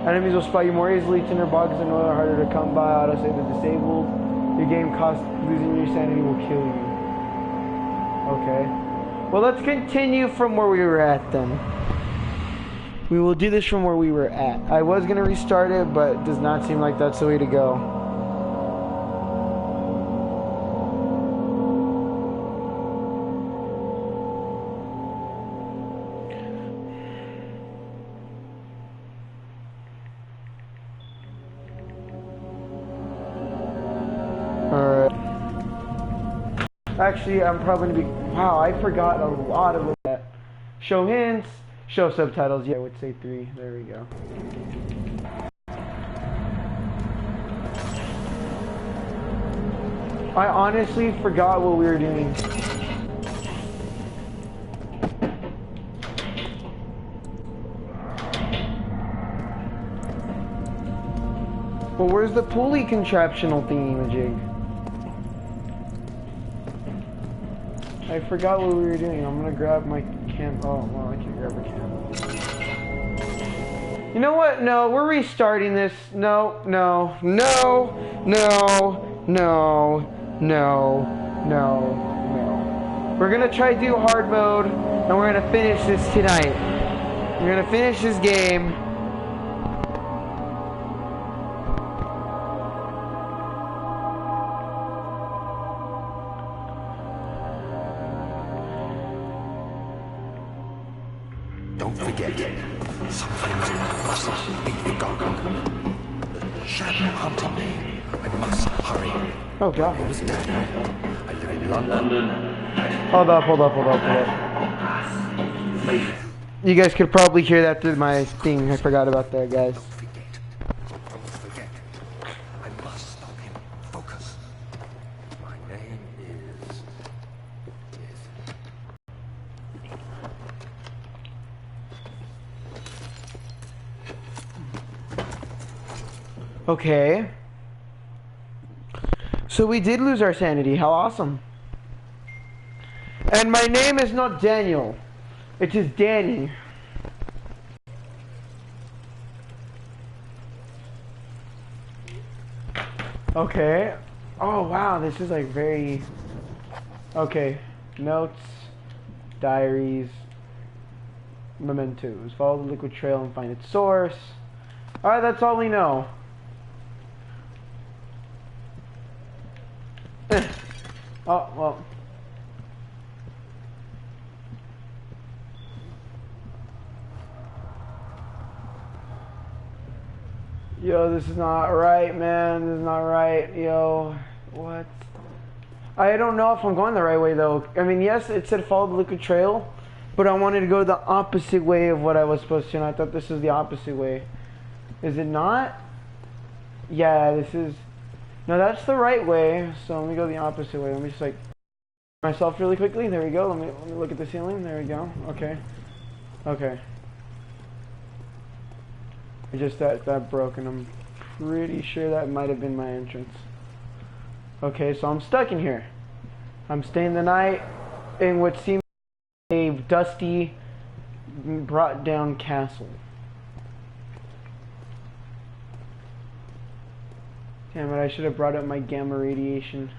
Enemies will spot you more easily. Tinder boxes and are harder to come by. Auto save is disabled. Your game cost losing your sanity will kill you. Okay. Well, let's continue from where we were at then. We will do this from where we were at. I was going to restart it, but it does not seem like that's the way to go. Actually, I'm probably gonna be. Wow, I forgot a lot of that. Show hints, show subtitles. Yeah, I would say 3. There we go. I honestly forgot what we were doing. Well, where's the pulley contraptional thingy-majig? I forgot what we were doing. I'm gonna grab my cam. Oh, well, I can't grab a cam. You know what? No, we're restarting this. No. We're gonna try to do hard mode, and we're gonna finish this tonight. We're gonna finish this game. Don't forget, some things mustn't be forgotten. The shadow hunted me. I must hurry. Oh God. I was dead. I live in London. Hold up. You guys could probably hear that through my thing. I forgot about that, guys. Don't forget. I must stop him. Focus. My name is... Okay. So we did lose our sanity. How awesome. And my name is not Daniel. It is Danny. Okay. Oh wow, this is like very... Okay. Notes. Diaries. Mementos. Follow the liquid trail and find its source. Alright, that's all we know. Oh, well. Yo, this is not right, man. This is not right. Yo, what? I don't know if I'm going the right way, though. I mean, yes, it said follow the liquid trail, but I wanted to go the opposite way of what I was supposed to, and I thought this was the opposite way. Is it not? Yeah, this is... No, that's the right way, so let me go the opposite way. Let me just, like, myself really quickly. There we go. Let me look at the ceiling. There we go. Okay. Okay. I just, that broke, and I'm pretty sure that might have been my entrance. Okay, so I'm stuck in here. I'm staying the night in what seems a dusty, brought down castle. Damn it, I should have brought up my gamma radiation.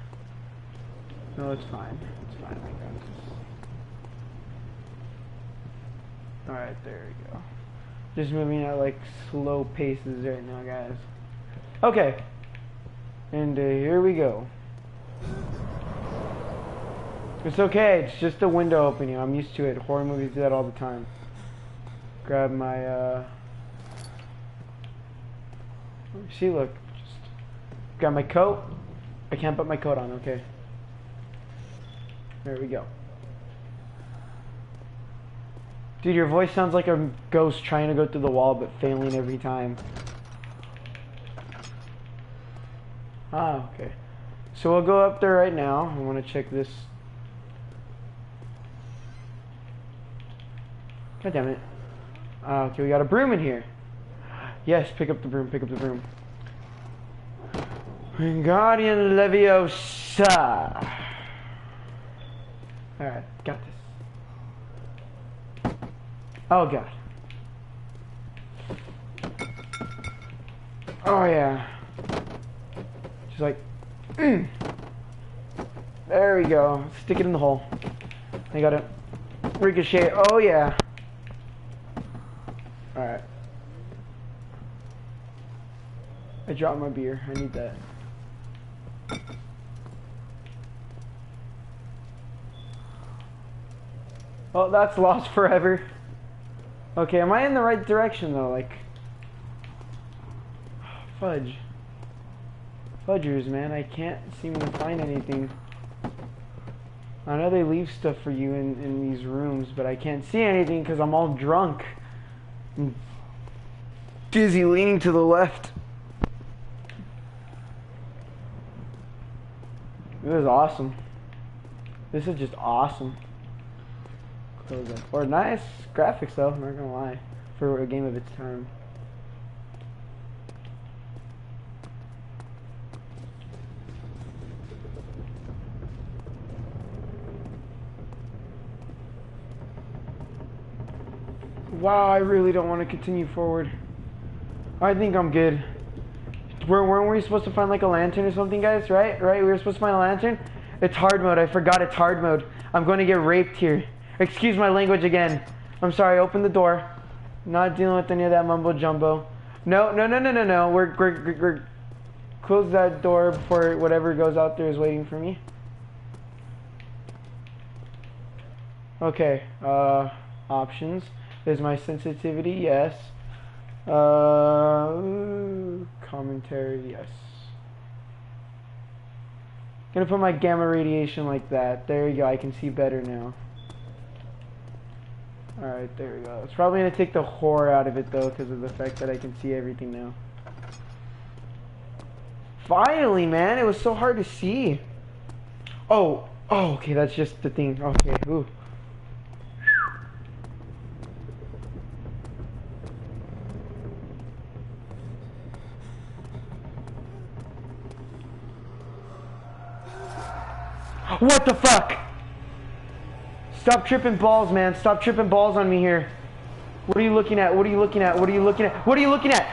No, it's fine. It's fine, I got this. Alright, there we go. Just moving at like slow paces right now, guys. Okay. And here we go. It's okay, it's just a window opening. I'm used to it. Horror movies do that all the time. Grab my, see, look. Got my coat. I can't put my coat on, okay. There we go. Dude, your voice sounds like a ghost trying to go through the wall but failing every time. Ah, okay. So we'll go up there right now. I want to check this. God damn it. Okay, we got a broom in here. Yes, pick up the broom, pick up the broom. Wingardium Leviosa. Alright, got this. Oh god. Oh yeah. She's like, there we go. Stick it in the hole. I got it. Ricochet. Oh yeah. Alright. I dropped my beer. I need that. Oh, that's lost forever. Okay, am I in the right direction though? Like, fudge. Fudgers, man. I can't seem to find anything. I know they leave stuff for you in these rooms, but I can't see anything because I'm all drunk. I'm dizzy, leaning to the left. This is awesome. This is just awesome. Close that. Or nice graphics though, I'm not gonna lie. For a game of its time. Wow, I really don't want to continue forward. I think I'm good. Weren't we supposed to find like a lantern or something, guys? Right? We were supposed to find a lantern? It's hard mode. I forgot it's hard mode. I'm going to get raped here. Excuse my language again. I'm sorry. Open the door. Not dealing with any of that mumbo jumbo. No. We're close that door before whatever goes out there is waiting for me. Okay. Options. Is my sensitivity? Yes. Commentary? Yes. Gonna put my gamma radiation like that. There you go. I can see better now. Alright, there we go. It's probably gonna take the horror out of it though, because of the fact that I can see everything now. Finally, man! It was so hard to see. Oh, okay, that's just the thing. Okay, ooh. What the fuck? Stop tripping balls, man. Stop tripping balls on me here. What are you looking at? What are you looking at? What are you looking at? What are you looking at?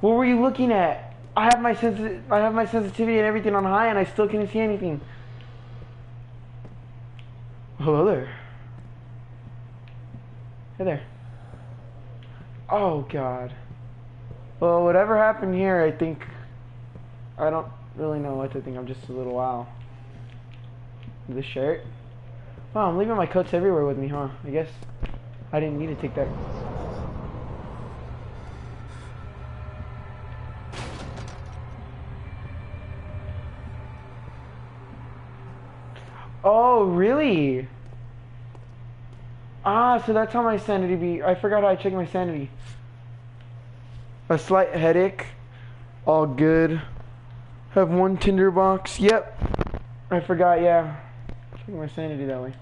What were you looking at? I have my sensitivity and everything on high and I still can't see anything. Hello there. Hey there. Oh god. Well, whatever happened here, I think I don't really know what to think. I'm just a little wow. This shirt? Wow, I'm leaving my coats everywhere with me, huh? I guess I didn't need to take that. Oh, really? Ah, so that's how my sanity be. I forgot how I checked my sanity. A slight headache. All good. Have one tinder box. Yep. I forgot, yeah. Check my sanity that way.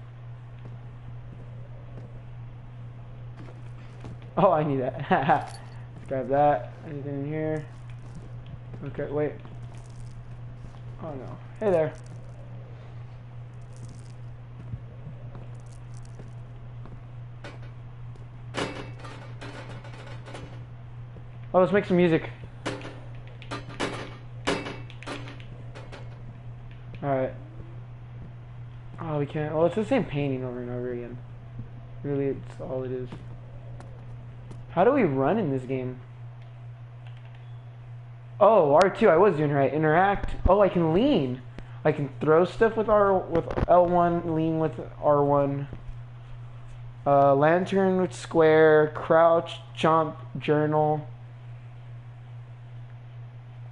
Oh, I need that. Let's grab that. Anything in here? Okay, wait. Oh no. Hey there. Oh, let's make some music. Alright. Oh, we can't. Well, it's the same painting over and over again. Really, it's all it is. How do we run in this game? Oh, R2, I was doing right. Interact. Oh, I can lean. I can throw stuff with L1, lean with R1. Lantern with square, crouch, jump, journal.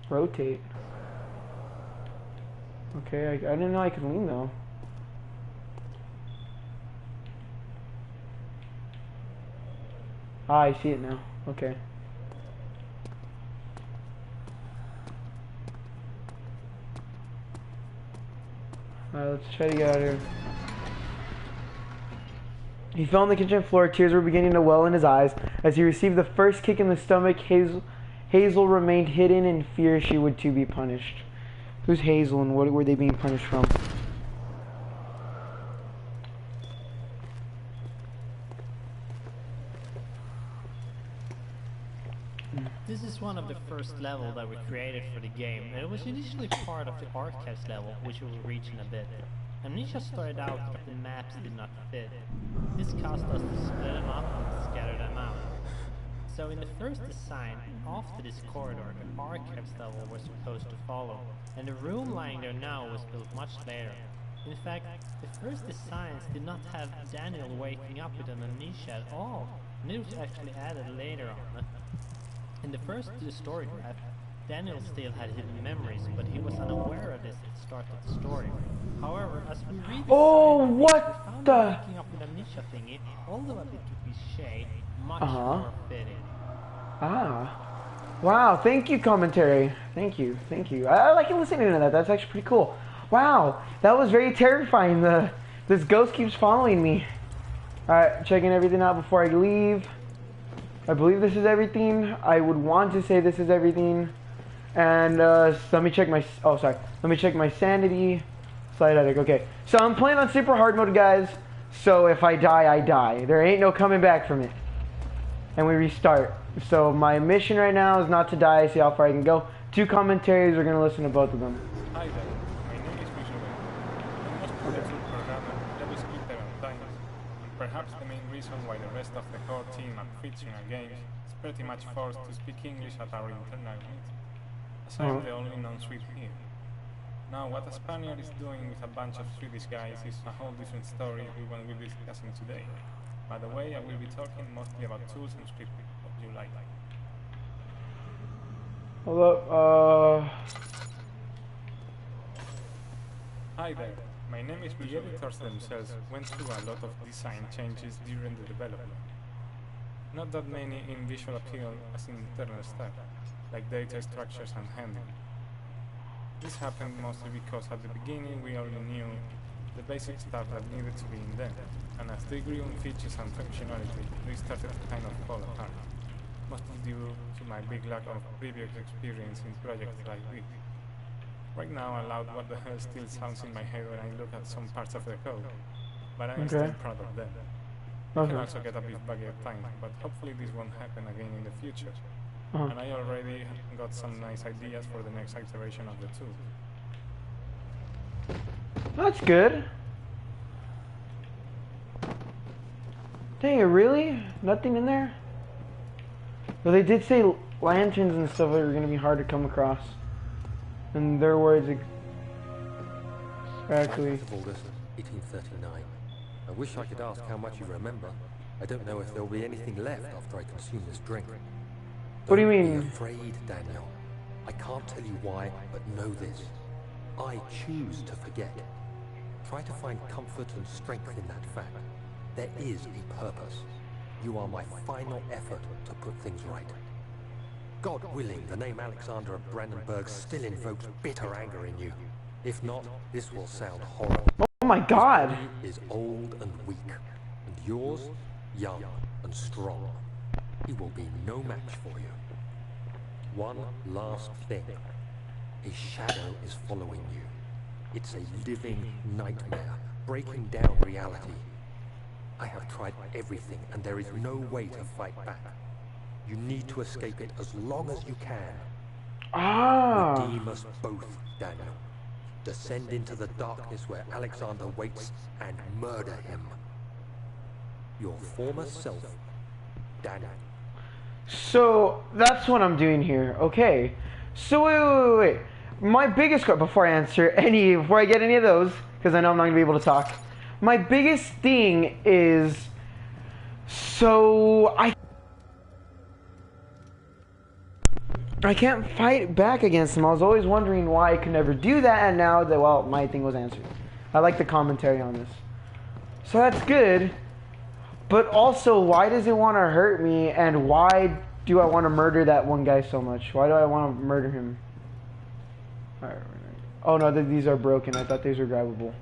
Rotate. Okay, I didn't know I could lean though. Ah, I see it now. Okay. Alright, let's try to get out of here. He fell on the kitchen floor. Tears were beginning to well in his eyes. As he received the first kick in the stomach, Hazel remained hidden in fear she would too be punished. Who's Hazel and what were they being punished from? This is one of the first levels that we created for the game, and it was initially part of the archives level, which we will reach in a bit. Amnesia started out that the maps did not fit. This caused us to split them up and scatter them out. So in the first design, after this corridor, the archives level was supposed to follow, and the room lying there now was built much later. In fact, the first designs did not have Daniel waking up with an amnesia at all, and it was actually added later on. In the first story draft, Daniel still had hidden memories, but he was unaware of this at the start of the story. However, as we read the we found him waking up with amnesia thingy, although a bit cliche, much more fitting. Wow, thank you, commentary. Thank you. I like listening to that. That's actually pretty cool. Wow, that was very terrifying. This ghost keeps following me. Alright, checking everything out before I leave. I believe this is everything. I would want to say this is everything. And let me check my, let me check my sanity. Slight headache, okay. So I'm playing on super hard mode, guys. So if I die, I die. There ain't no coming back from it. And we restart. So my mission right now is not to die, see how far I can go. 2 commentaries, we're going to listen to both of them. Hi there, my name is Visual. I'm most successful programmer, JavaScripter and times, and perhaps the main reason why the rest of the core team at fictional games is pretty much forced to speak English at our internal meetings, as I am the only non-Swede here. Now, what a Spaniard is doing with a bunch of Swedish guys is a whole different story we won't be discussing today. By the way, I will be talking mostly about tools and scripting. What you like? Hold up, Hi there, my name is Visual. The editors themselves went through a lot of design changes during the development. Not that many in visual appeal as in internal stuff, like data structures and handling. This happened mostly because at the beginning we only knew the basic stuff that needed to be indented, and as they grew in features and functionality, they started to kind of fall apart, mostly due to my big lack of previous experience in projects like this. Right now, aloud what the hell still sounds in my head when I look at some parts of the code, but I'm still proud of them. It can also get a bit buggy at times, but hopefully this won't happen again in the future. And I already got some nice ideas for the next iteration of the tool. That's good. Dang it, really? Nothing in there? Well, they did say lanterns and stuff that were going to be hard to come across. In their words, exactly. Of August, 1839. I wish I could ask how much you remember. I don't know if there'll be anything left after I consume this drink. What do you mean? Don't be afraid, Daniel. I can't tell you why, but know this. I choose to forget. Try to find comfort and strength in that fact. There is a purpose. You are my final effort to put things right. God willing, the name Alexander of Brandenburg still invokes bitter anger in you. If not, this will sound horrible. Oh my God! His body is old and weak, and yours, young and strong. He will be no match for you. One last thing. A shadow is following you. It's a living nightmare, breaking down reality. I have tried everything, and there is no way to fight back. You need to escape it as long as you can. Redeem us both, Daniel. Descend into the darkness where Alexander waits and murder him. Your former self, Daniel. So, that's what I'm doing here. Okay. So, wait. My biggest question, before I get any of those, because I know I'm not going to be able to talk. My biggest thing is, so, I can't fight back against him. I was always wondering why I could never do that, and now that, well, my thing was answered. I like the commentary on this. So that's good. But also, why does it want to hurt me, and why do I want to murder that one guy so much? Why do I want to murder him? Alright. Oh no, these are broken. I thought these were grabbable.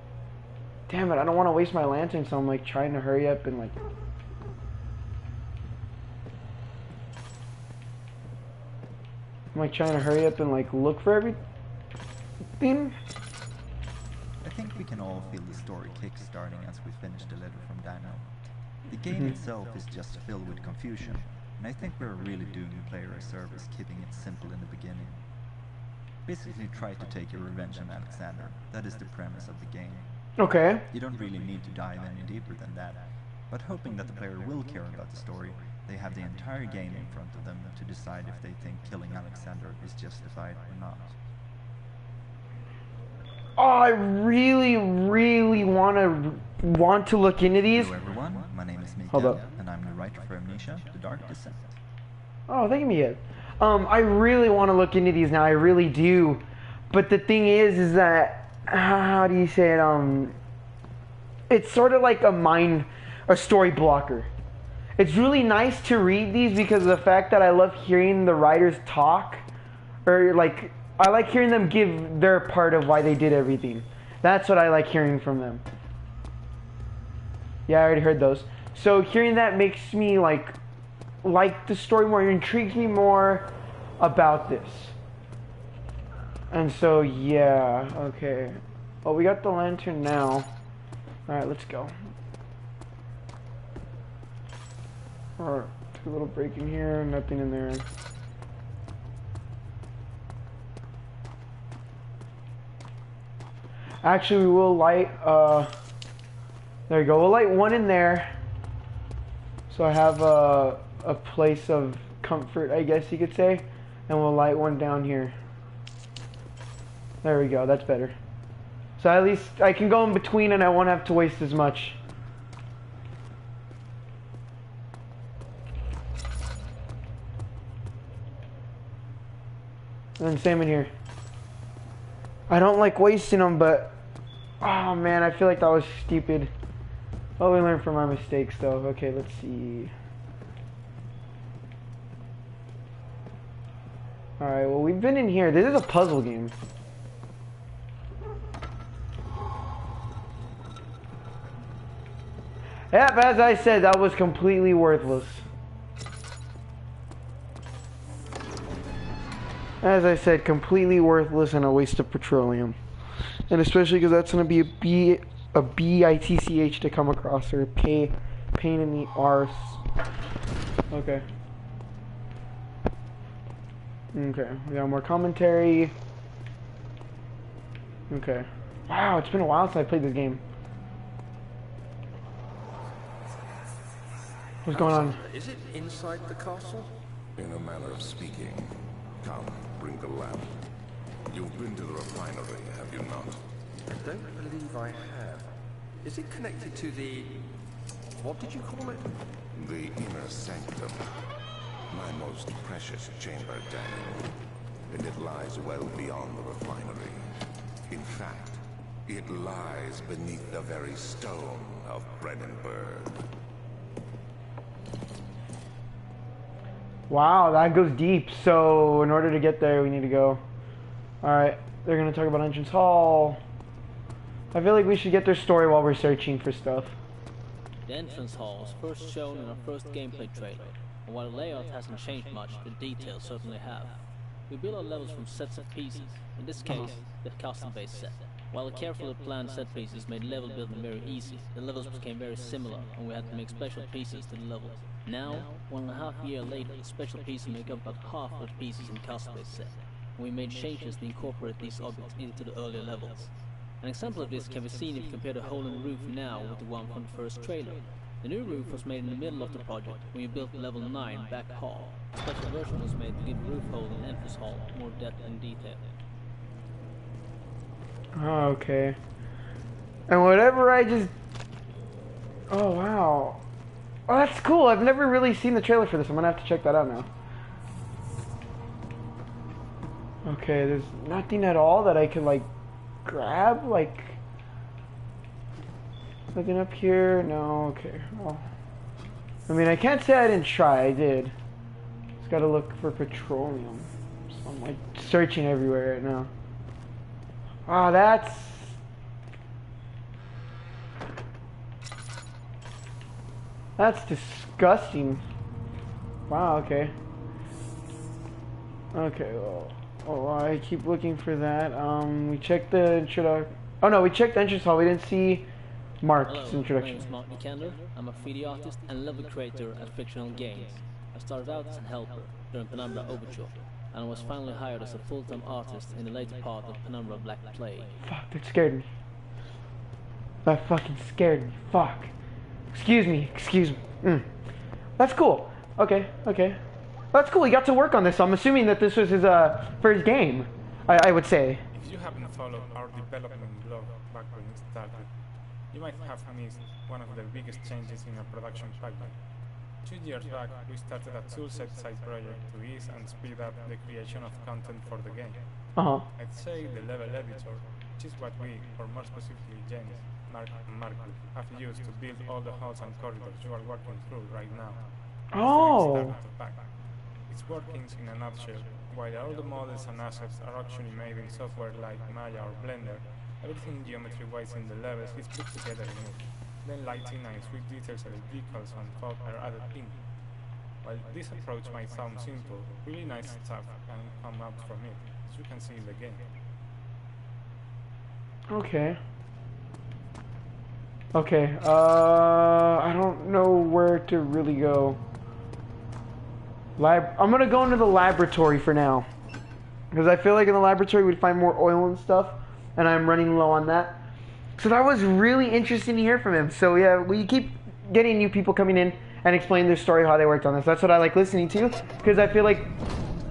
Damn it, I don't want to waste my lantern, so I'm like trying to hurry up and like... I'm like trying to hurry up and like look for everything. I think we can all feel the story kick-starting as we finish the letter from Daniel. The game itself is just filled with confusion. and I think we're really doing the player a service keeping it simple in the beginning. Basically try to take your revenge on Alexander. That is the premise of the game. Okay. You don't really need to dive any deeper than that, but hoping that the player will care about the story, they have the entire game in front of them to decide if they think killing Alexander is justified or not. Oh, I really want to look into these. Hello everyone, my name is Hold Mikael, up. and I'm the writer for Amnesia, The Dark Descent. Oh, thank you. I really want to look into these now. I really do. But the thing is that, how do you say it? It's sort of like a story blocker. It's really nice to read these because of the fact that I love hearing the writers talk, or like, I like hearing them give their part of why they did everything. That's what I like hearing from them. Yeah, I already heard those. So hearing that makes me like the story more, it intrigues me more about this. And so yeah, okay. Well, we got the lantern now. Alright, let's go. Alright, take a little break in here, nothing in there. Actually, we will light, there you go, we'll light one in there. So I have a place of comfort, I guess you could say. And we'll light one down here. There we go, that's better. So at least I can go in between and I won't have to waste as much. And then same in here. I don't like wasting them, but oh man, I feel like that was stupid. Well, we learned from our mistakes though. Okay, let's see. Alright, well we've been in here. This is a puzzle game. Yep, as I said, that was completely worthless. As I said, completely worthless and a waste of petroleum. And especially because that's going to be a bitch to come across, or a pain in the arse. Okay. Okay, we got more commentary. Okay. Wow, it's been a while since I played this game. What's going on? Is it inside the castle? In a manner of speaking. Come, bring the lamp. You've been to the refinery, have you not? I don't believe I have. Is it connected to the... what did you call it? The inner sanctum. My most precious chamber, Daniel. And it lies well beyond the refinery. In fact, it lies beneath the very stone of Brennenburg. Wow, that goes deep. So in order to get there, we need to go. Alright, they're going to talk about Entrance Hall. I feel like we should get their story while we're searching for stuff. The entrance hall was first shown in our first gameplay trailer, and while the layout hasn't changed much, the details certainly have. We build our levels from sets of pieces, in this case, the castle-based set. While the carefully planned set pieces made level building very easy, the levels became very similar, and we had to make special pieces to the levels. Now, 1.5 years later, special pieces make up about half of the pieces in the castle-based set, and we made changes to incorporate these objects into the earlier levels. An example of this can be seen if you compare the hole in the roof now with the one from the first trailer. The new roof was made in the middle of the project when we built level 9 back hall. A special version was made to give the roof hole in the entrance hall more depth and detail. Oh, okay. And whatever I just... Oh, wow. Oh, that's cool. I've never really seen the trailer for this. I'm gonna have to check that out now. Okay, there's nothing at all that I could, like, grab? Like... Nothing up here? No, okay. Well, I mean, I can't say I didn't try. I did. Just gotta look for petroleum. So I'm, like, searching everywhere right now. Ah, that's... That's disgusting. Wow, okay. Okay, well... Oh, I keep looking for that. We checked the introduction... Oh no, we checked the entrance hall. We didn't see Mark's Hello, introduction. my name is Mark Nikander. I'm a 3D artist and level creator at Fictional Games. I started out as a helper during Penumbra Overture, and was finally hired as a full-time artist in the later part of Penumbra Black Plague. Fuck, that scared me. That fucking scared me. Fuck. Excuse me. That's cool. Okay. That's cool. He got to work on this. So I'm assuming that this was his first game, I would say. If you haven't followed our development blog back when it started, you might have missed one of the biggest changes in our production pipeline. 2 years back, we started a toolset side project to ease and speed up the creation of content for the game. I'd say the level editor, which is what we, or more specifically James, Mark and Marco, have used to build all the halls and corridors you are working through right now. Its workings in a nutshell, while all the models and assets are actually made in software like Maya or Blender, everything geometry-wise in the levels is put together in it. Then lighting and sweet details like decals and fog are added in. While this approach might sound simple, really nice stuff can come out from it, as you can see in the game. Okay, I don't know where to really go. I'm gonna go into the laboratory for now. Because I feel like in the laboratory we'd find more oil and stuff, and I'm running low on that. So that was really interesting to hear from him. So yeah, we keep getting new people coming in and explaining their story, how they worked on this. That's what I like listening to, because I feel like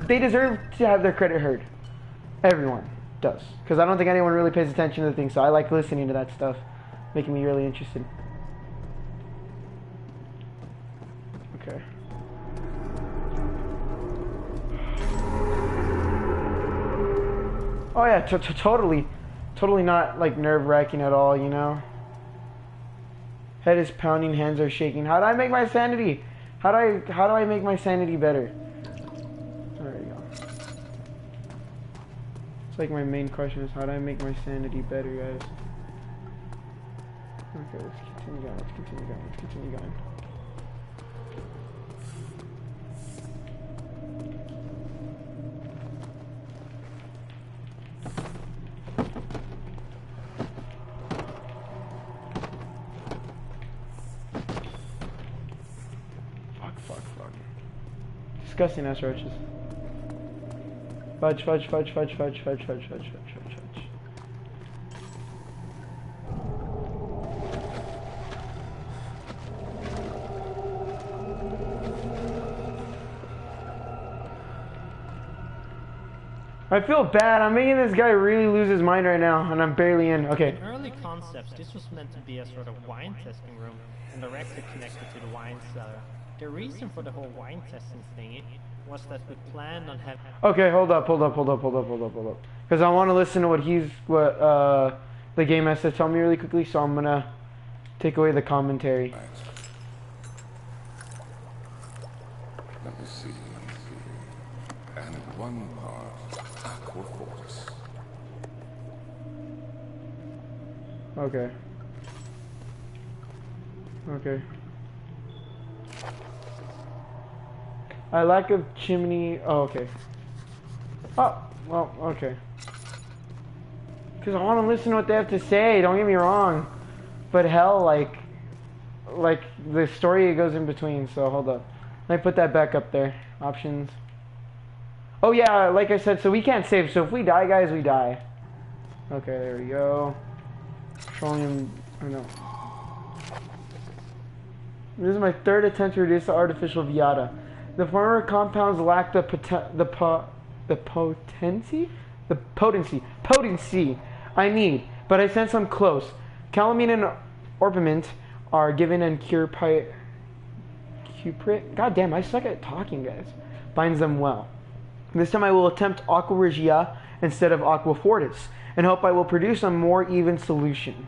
they deserve to have their credit heard. Everyone does. Because I don't think anyone really pays attention to the things, so I like listening to that stuff, making me really interested. Okay. Oh yeah, totally not like nerve-wracking at all, you know. Head is pounding, hands are shaking. How do I make my sanity? How do I make my sanity better? There we go. It's like my main question is how do I make my sanity better, guys? Okay, let's continue going. Disgusting ass roaches. Fudge. I feel bad. I'm making this guy really lose his mind right now, and I'm barely in. Okay. In early concepts, this was meant to be a sort of wine testing room and directly connected to the wine cellar. The reason for the whole wine testing thingy was that we planned on having... Okay, hold up. Because I want to listen to what the game has to tell me really quickly, so I'm gonna take away the commentary. Let me see. And one part aqua fortis. Okay. I lack of chimney. Oh, okay. Oh, well, okay. Because I want to listen to what they have to say, don't get me wrong. But hell, like the story goes in between, so hold up. Let me put that back up there. Options. Oh yeah, like I said, so we can't save, so if we die, guys, we die. Okay, there we go. Petroleum, or no. This is my third attempt to reduce the artificial viata. The former compounds lack the potency I need, but I sense I'm close. Calamine and orpiment are given and cuprit. God damn, I suck at talking, guys. Binds them well. This time I will attempt aqua regia instead of aqua fortis, and hope I will produce a more even solution.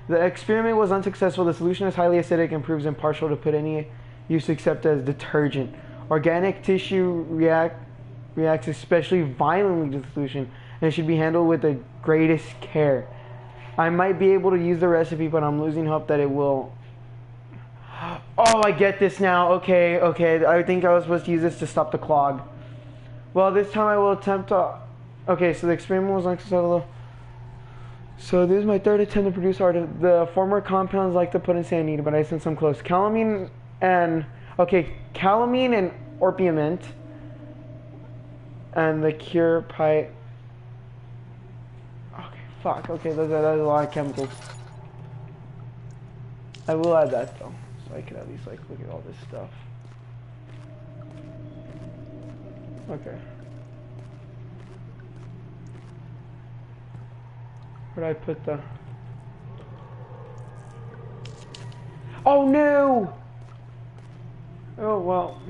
The experiment was unsuccessful. The solution is highly acidic and proves impartial to put any use except as detergent. Organic tissue reacts especially violently to the solution, and it should be handled with the greatest care. I might be able to use the recipe, but I'm losing hope that it will... Oh, I get this now. Okay. I think I was supposed to use this to stop the clog. Well, this time I will attempt to... Okay, so the experiment was unsuccessful. So this is my third attempt to produce art. The former compounds like to put in sanity, but I sense I'm close. Calamine and orpiment, and the cure pipe. Okay, fuck. Okay, that's a lot of chemicals. I will add that though, so I can at least like look at all this stuff. Okay. Where'd I put the... Oh no! Oh well.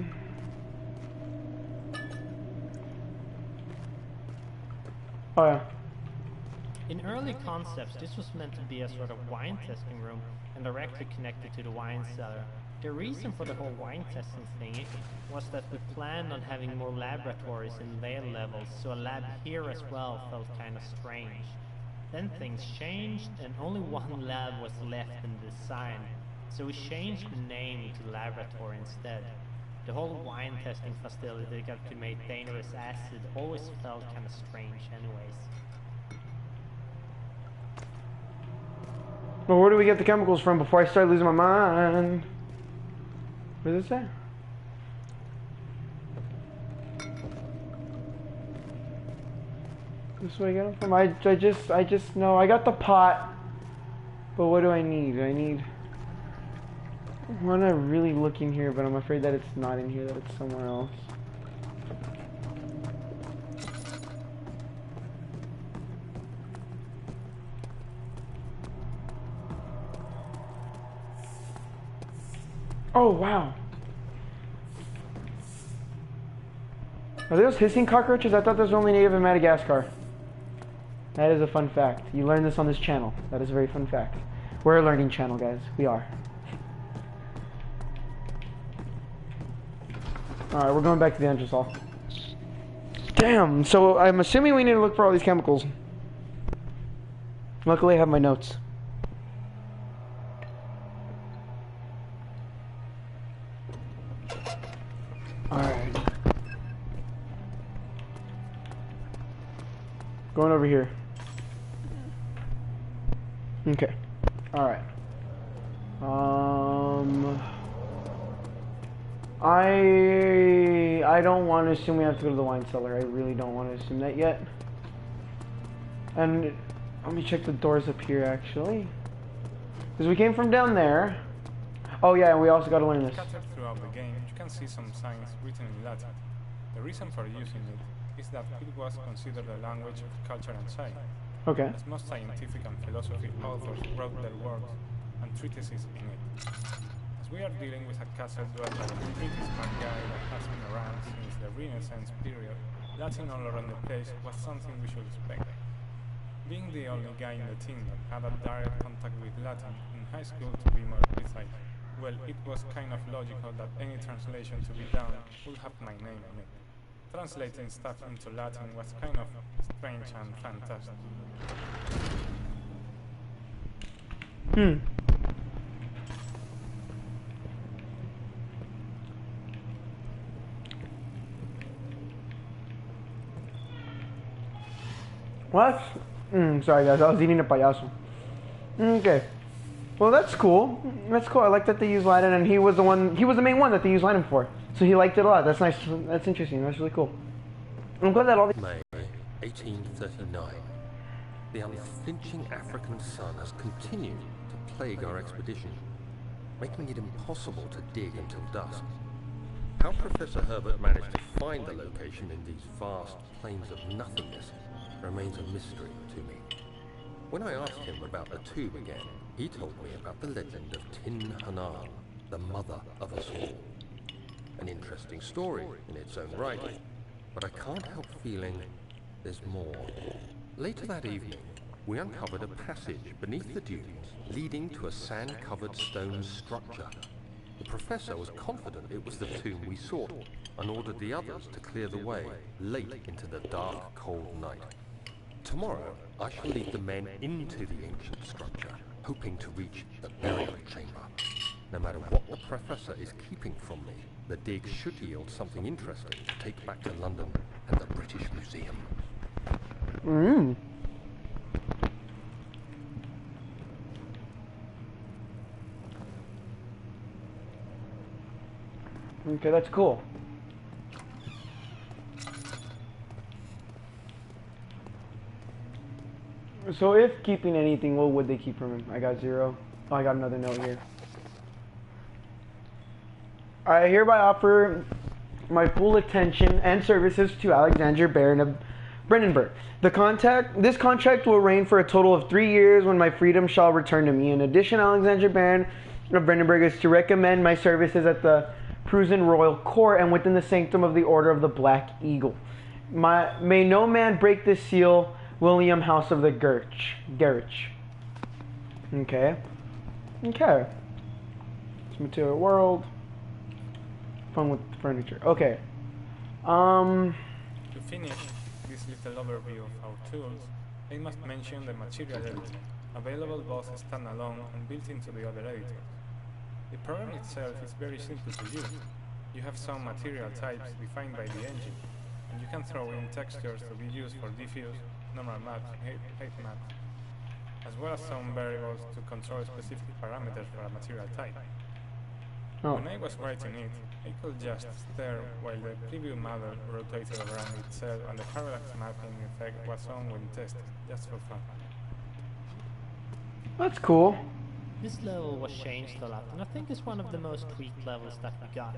Oh yeah. In early concepts, this was meant to be a sort of wine testing room and directly connected to the wine cellar. The reason for the whole wine testing thing was that we planned on having more laboratories in layer levels, so a lab here as well felt kind of strange. Then things changed and only one lab was left in the design, so we changed the name to laboratory instead. The whole wine testing facility that could make dangerous acid always felt kind of strange anyways. But where do we get the chemicals from before I start losing my mind? What does it say? This way I get them from? I just know I got the pot. But what do I need? I want to really look in here, but I'm afraid that it's not in here, that it's somewhere else. Oh, wow. Are those hissing cockroaches? I thought those were only native in Madagascar. That is a fun fact. You learn this on this channel. That is a very fun fact. We're a learning channel, guys. We are. Alright, we're going back to the entrance hall. Damn, so I'm assuming we need to look for all these chemicals. Luckily I have my notes. Alright. Going over here. Okay. Alright. I don't want to assume we have to go to the wine cellar. I really don't want to assume that yet. And let me check the doors up here actually. Because we came from down there. Oh yeah, and we also got to learn this. Scattered throughout the game, you can see some signs written in Latin. The reason for using it is that it was considered a language of culture and science. Okay. As most scientific and philosophy authors wrote their works and treatises in it. As we are dealing with a castle dwelled by a pretty smart guy that has been around since the Renaissance period, Latin all around the place was something we should expect. Being the only guy in the team that had a direct contact with Latin in high school, to be more precise, well, it was kind of logical that any translation to be done would have my name on it. Translating stuff into Latin was kind of strange and fantastic. What? Sorry guys, I was eating a payaso. Okay. Well, that's cool. That's cool. I like that they use Latin, and he was the main one that they used Latin for. So he liked it a lot. That's nice. That's interesting. That's really cool. I'm glad that all the... May 1839. The unflinching African sun has continued to plague our expedition, making it impossible to dig until dusk. How Professor Herbert managed to find the location in these vast plains of nothingness remains a mystery to me. When I asked him about the tube again, he told me about the legend of Tin Hanan, the mother of us all. An interesting story in its own right, but I can't help feeling there's more. Later that evening, we uncovered a passage beneath the dunes leading to a sand-covered stone structure. The professor was confident it was the tomb we sought and ordered the others to clear the way late into the dark, cold night. Tomorrow, I shall lead the men into the ancient structure, hoping to reach the burial chamber. No matter what the professor is keeping from me, the dig should yield something interesting to take back to London and the British Museum. Okay, that's cool. So if keeping anything, what would they keep from him? I got 0. Oh, I got another note here. I hereby offer my full attention and services to Alexander Baron of Brandenburg. This contract will reign for a total of 3 years when my freedom shall return to me. In addition, Alexander Baron of Brandenburg is to recommend my services at the Prussian Royal Court and within the sanctum of the Order of the Black Eagle. May no man break this seal, William House of the Gerich. Okay. Okay. It's material world. Fun with furniture. Okay. To finish this little overview of our tools, I must mention the material editor, available both standalone and built into the other editors. The program itself is very simple to use. You have some material types defined by the engine, and you can throw in textures to be used for diffuse, normal maps, height maps, as well as some variables to control specific parameters for a material type. Oh. When I was writing it, I could just stare while the preview model rotated around itself and the parallax mapping effect was on when tested, just for fun. That's cool. This level was changed a lot, and I think it's one of the most tweaked levels that we got.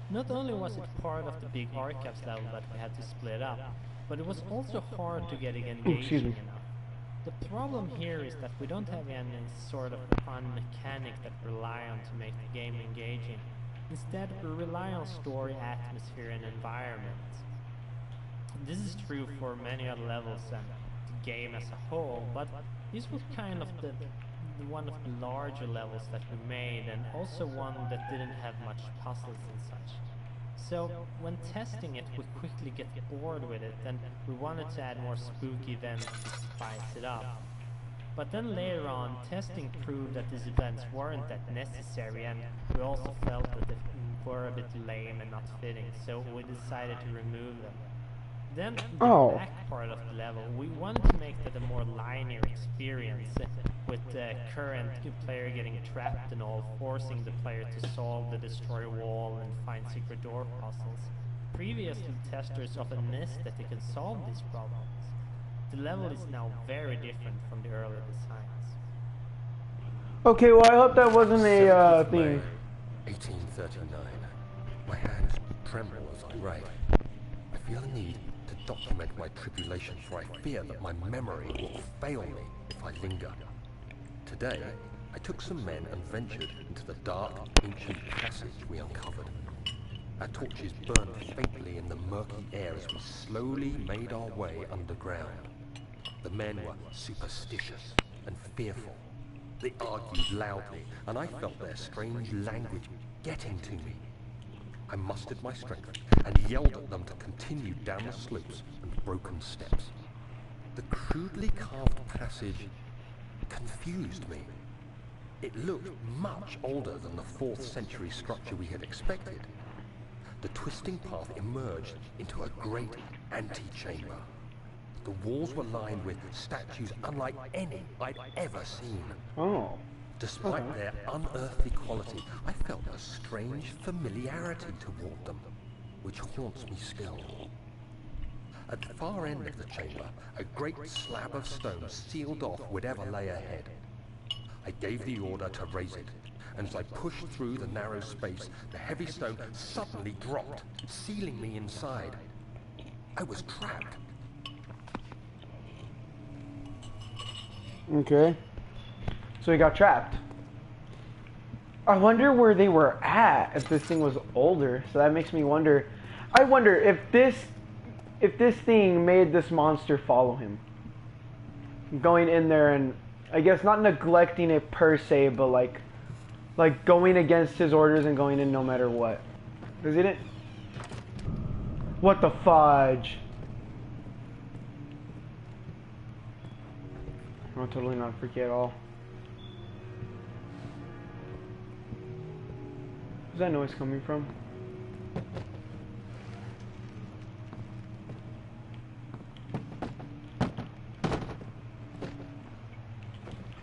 Not only was it part of the big archives level that we had to split up, but it was also hard to get it engaging enough. The problem here is that we don't have any sort of fun mechanic that we rely on to make the game engaging. Instead, we rely on story, atmosphere, and environment. This is true for many other levels and the game as a whole, but this was kind of one of the larger levels that we made, and also one that didn't have much puzzles and such. So when testing it, we quickly get bored with it, and we wanted to add more spooky events to spice it up. But then later on, testing proved that these events weren't that necessary, and we also felt that they were a bit lame and not fitting, so we decided to remove them. Then the back part of the level, we wanted to make that a more linear experience, with the current player getting trapped and all, forcing the player to solve the destroy wall and find secret door puzzles. Previously, testers often missed that they can solve these problems. The level is now very different from the earlier designs. Okay, well I hope that wasn't a thing. 1839. My hands tremble as I write. I feel a need to document my tribulations, for I fear that my memory will fail me if I linger. Today, I took some men and ventured into the dark, ancient passage we uncovered. Our torches burned faintly in the murky air as we slowly made our way underground. The men were superstitious and fearful. They argued loudly, and I felt their strange language getting to me. I mustered my strength and yelled at them to continue down the slopes and broken steps. The crudely carved passage confused me. It looked much older than the 4th century structure we had expected. The twisting path emerged into a great antechamber. The walls were lined with statues unlike any I'd ever seen. Oh. Despite their unearthly quality, I felt a strange familiarity toward them, which haunts me still. At the far end of the chamber, a great slab of stone sealed off whatever lay ahead. I gave the order to raise it, and as I pushed through the narrow space, the heavy stone suddenly dropped, sealing me inside. I was trapped. Okay. So he got trapped. I wonder where they were at if this thing was older. So that makes me wonder. I wonder if this thing made this monster follow him. Going in there and, I guess, not neglecting it per se, but like going against his orders and going in no matter what. Because he didn't... What the fudge? I'm totally not freaky at all. Where's that noise coming from?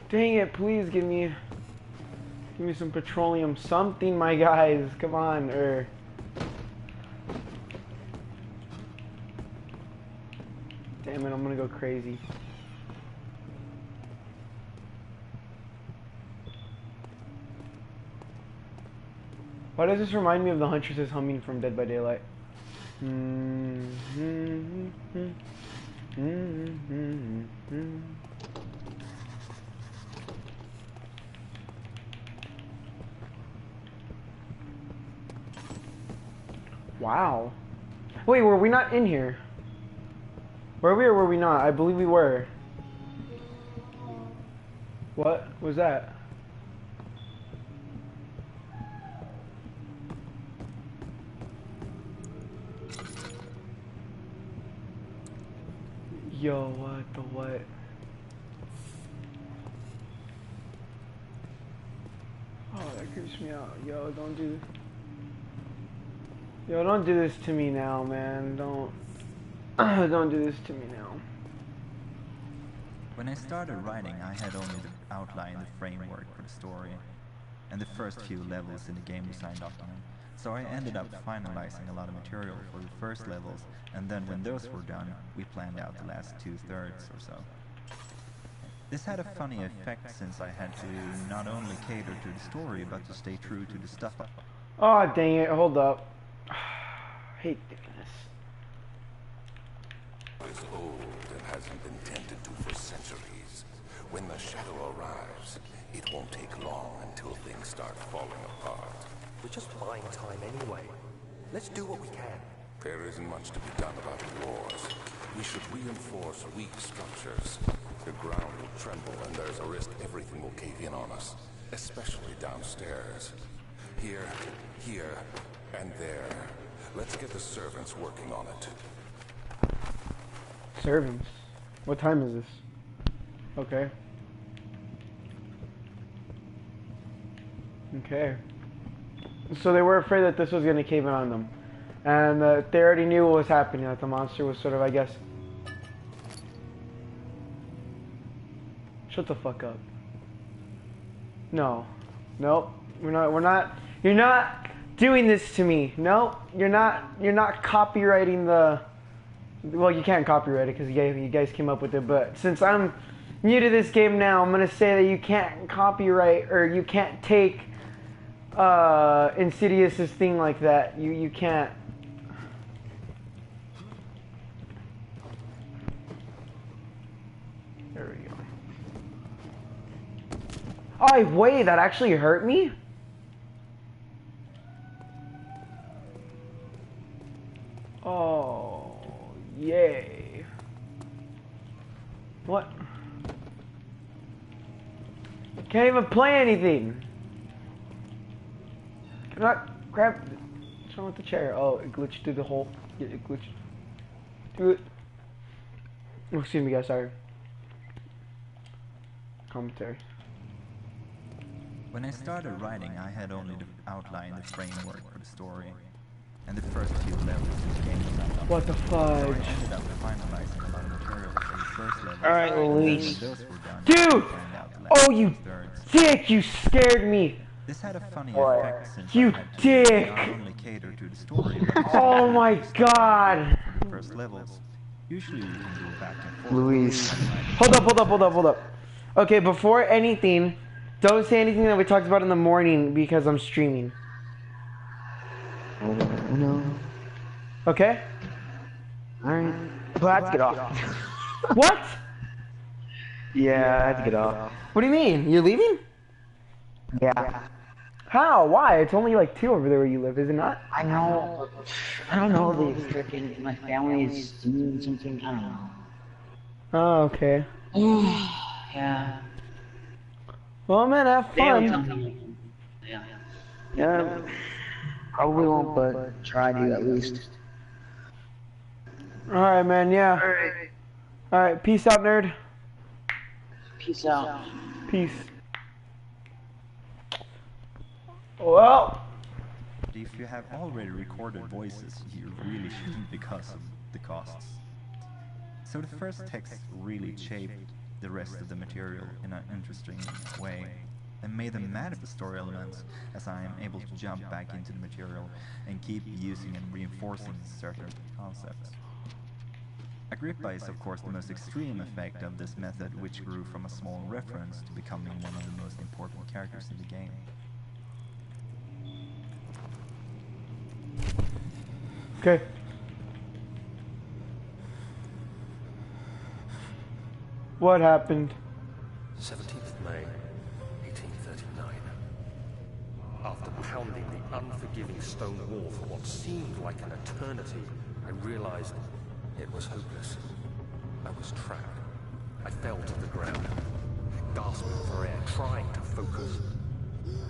Dang it, please give me some petroleum, something, my guys. Come on, Damn it, I'm gonna go crazy. Why does this remind me of the Huntress's humming from Dead by Daylight? Wow. Wait, were we not in here? Were we or were we not? I believe we were. What was that? Yo, what the what? Oh, that creeps me out. Yo, don't do this. Yo, don't do this to me now, man. Don't don't do this to me now. When I started writing, I had only the outline, the framework for the story, and the first few levels in the game design document. So I ended up finalizing a lot of material for the first levels, and then when those were done, we planned out the last 2/3 or so. This had a funny effect since I had to not only cater to the story, but to stay true to the stuff. Oh, dang it. Hold up. I hate doing this. Is old and hasn't been tended to for centuries. When the shadow arrives, it won't take long until things start falling apart. We're just buying time anyway. Let's do what we can. There isn't much to be done about the wars. We should reinforce weak structures. The ground will tremble and there's a risk everything will cave in on us, especially downstairs. Here, and there. Let's get the servants working on it. Servants? What time is this? Okay. Okay. So they were afraid that this was going to cave in on them. And they already knew what was happening, that the monster was sort of, I guess... Shut the fuck up. No. Nope. We're not... You're not doing this to me. Nope. You're not copywriting the... Well, you can't copyright it because you guys came up with it, but since I'm new to this game now, I'm going to say that you can't copyright, or you can't take Insidious's thing like that. You can't. There we go. Oh, wait, that actually hurt me? Oh, yay. What? Can't even play anything. Cannot grab. What's wrong with the chair? Oh, it glitched through the hole. Yeah, it glitched through it. Oh, excuse me, guys. Sorry. Commentary. When I started writing, I had only the outline, the framework for the story, and the first few levels in the game design document. What the So fudge? I ended up finalizing a lot of material for the first level. Alright, and then Luis. when those were done, Dude! we planned out the last Oh, you 2/3. dick! You scared me! This had a funny Boy. effect since You I had to dick! not only cater to the story, but to Oh my god! for the first levels. Usually we can go back and forth. Luis. Hold up. Okay, before anything, don't say anything that we talked about in the morning because I'm streaming. No. Okay? Alright. But I have to get off. What? Yeah, I have to get off. What do you mean? You're leaving? Yeah. How? Why? It's only like 2 over there where you live, is it not? I know. I don't know. The freaking my family's doing something. I don't know. Oh, okay. Yeah. Well, man, have They don't tell fun. me. Yeah. Yeah. Probably won't, but try to at least. Alright, man, yeah. Alright. Alright, peace out, nerd. Peace out. Peace. Well, If you have already recorded voices, you really shouldn't because of the costs. So the first text really shaped the rest of the material in an interesting way, and made them mad at the story elements, as I am able to jump back into the material and keep using and reinforcing certain concepts. Agrippa is of course the most extreme effect of this method, which grew from a small reference to becoming one of the most important characters in the game. Okay. What happened? 17th May, 1839. After pounding the unforgiving stone wall for what seemed like an eternity, I realized it was hopeless. I was trapped. I fell to the ground, gasping for air, trying to focus.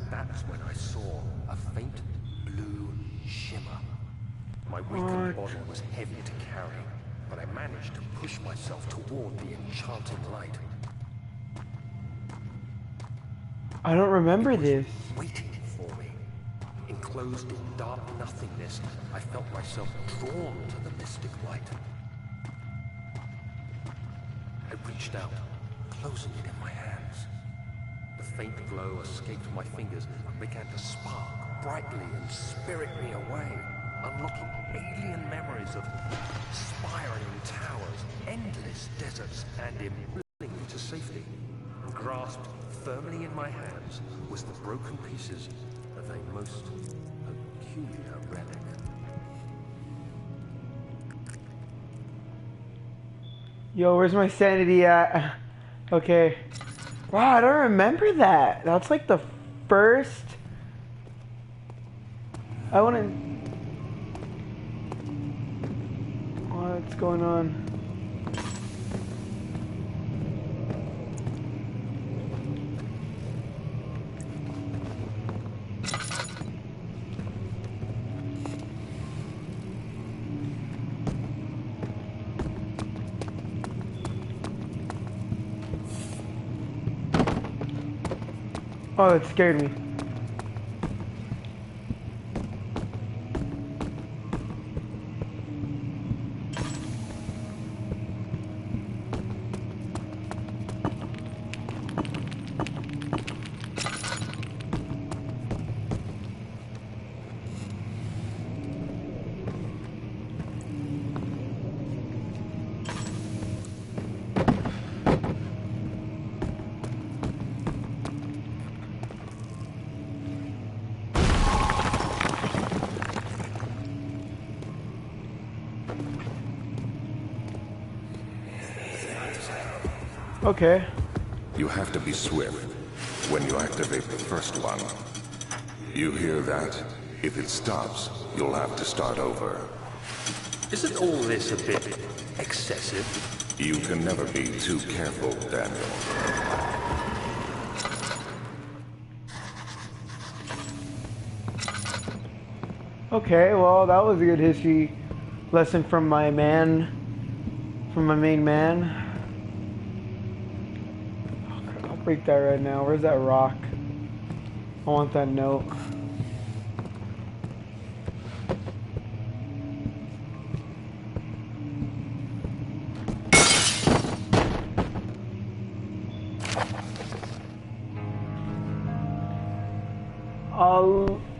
That's when I saw a faint blue shimmer. My weakened body was heavy to carry, but I managed to push myself toward the enchanting light. I don't remember It was this. waiting for me. Enclosed in dark nothingness, I felt myself drawn to the mystic light. I reached out, closing it in my hands. The faint glow escaped my fingers and began to spark brightly and spirit me away, unlocking alien memories of spiraling towers, endless deserts, and impelling me to safety. And grasped firmly in my hands was the broken pieces of a most peculiar relic. Yo, where's my sanity at? Okay. Wow, I don't remember that. That's like the first... I wanna... What's going on? Oh, that scared me. Okay. You have to be swift when you activate the first one. You hear that? If it stops, you'll have to start over. Isn't all this a bit excessive? You can never be too careful, Daniel. Okay, well, that was a good history lesson from my man. From my main man. I'll break that right now. Where's that rock? I want that note.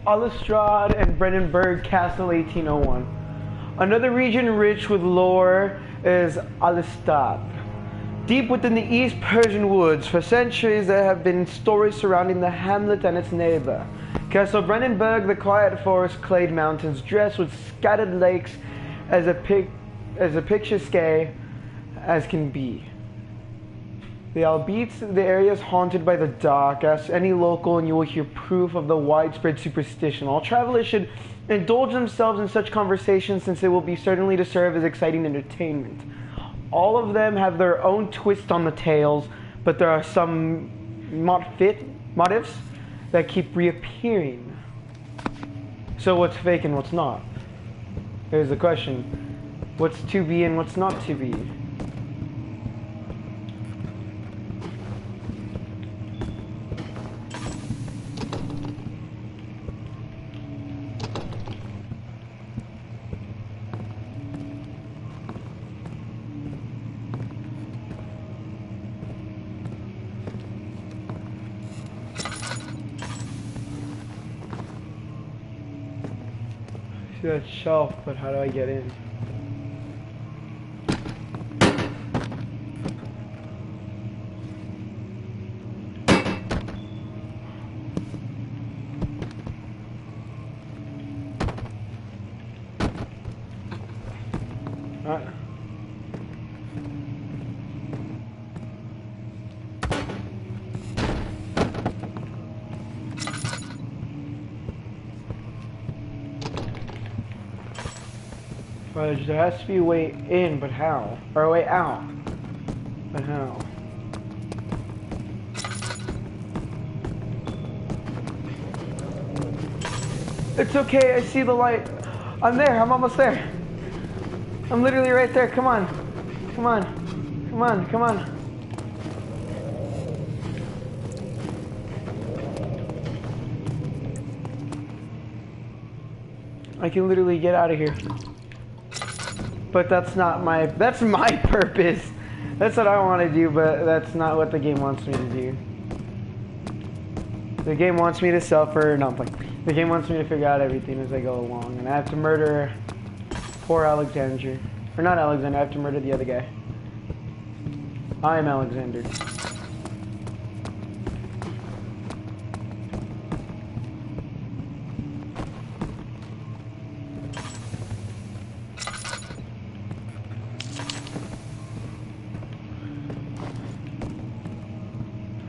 Alistrad and Brandenburg Castle 1801. Another region rich with lore is Alistadt. Deep within the East Persian woods, for centuries there have been stories surrounding the hamlet and its neighbor. Castle Brandenburg, the quiet forest-clad mountains dressed with scattered lakes as picturesque as can be. Albeit the area is haunted by the dark. Ask any local and you will hear proof of the widespread superstition. All travelers should indulge themselves in such conversations since it will be certainly to serve as exciting entertainment. All of them have their own twist on the tales, but there are some motifs that keep reappearing. So what's fake and what's not? Here's the question. What's to be and what's not to be? That shelf, but how do I get in? Alright. Fudge, there has to be a way in, but how? Or a way out, but how? It's okay, I see the light. I'm there, I'm almost there. I'm literally right there, come on. Come on. Come on, come on. I can literally get out of here. But that's not my, that's my purpose. That's what I want to do, but that's not what the game wants me to do. The game wants me to suffer, no, I'm playing. The game wants me to figure out everything as I go along, and I have to murder poor Alexander. Or not Alexander, I have to murder the other guy. I am Alexander.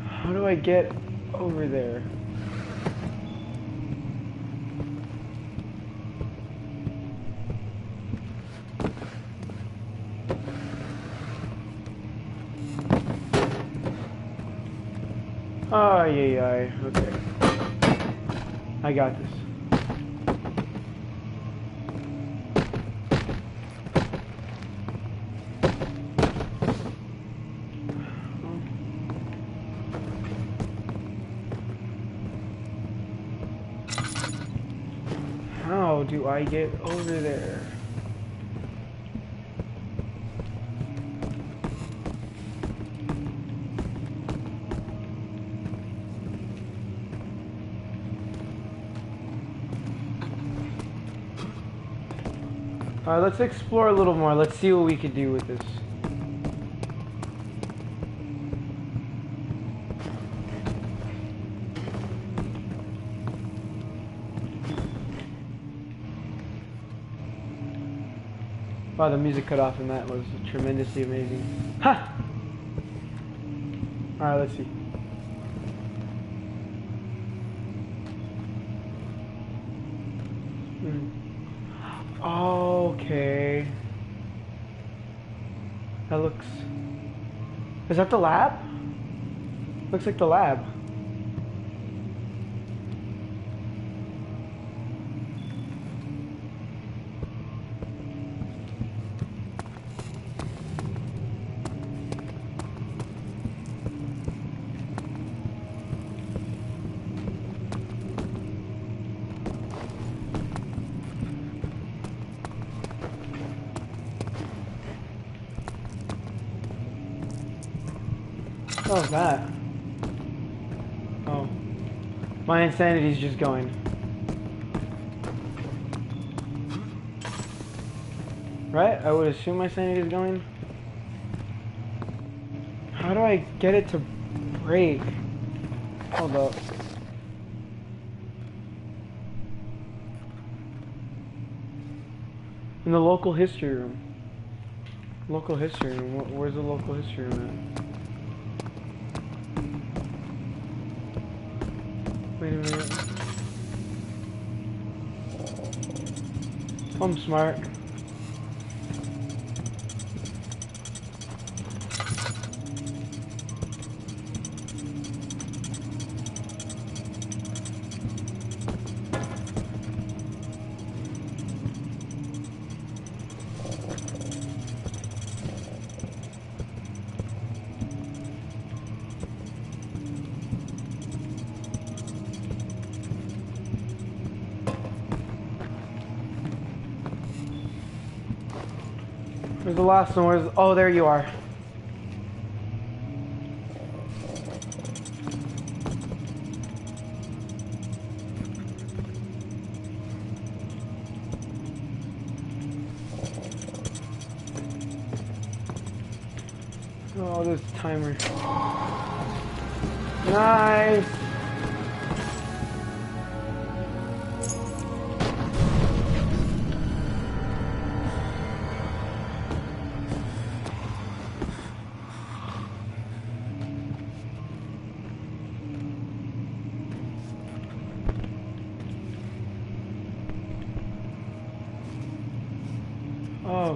How do I get over there? Oh, yeah, okay. I got this. How do I get over there? Alright, let's explore a little more. Let's see what we can do with this. Wow, the music cut off and that was tremendously amazing. Ha! Alright, let's see. Okay. That looks... Is that the lab? Looks like the lab. What was that? Oh. My insanity's just going. Right? I would assume my sanity is going. How do I get it to break? Hold up. In the local history room. Local history room. Where's the local history room at? Wait a minute. I'm smart. Where's the last one? Where's... Oh, there you are. Oh, this timer. Nice.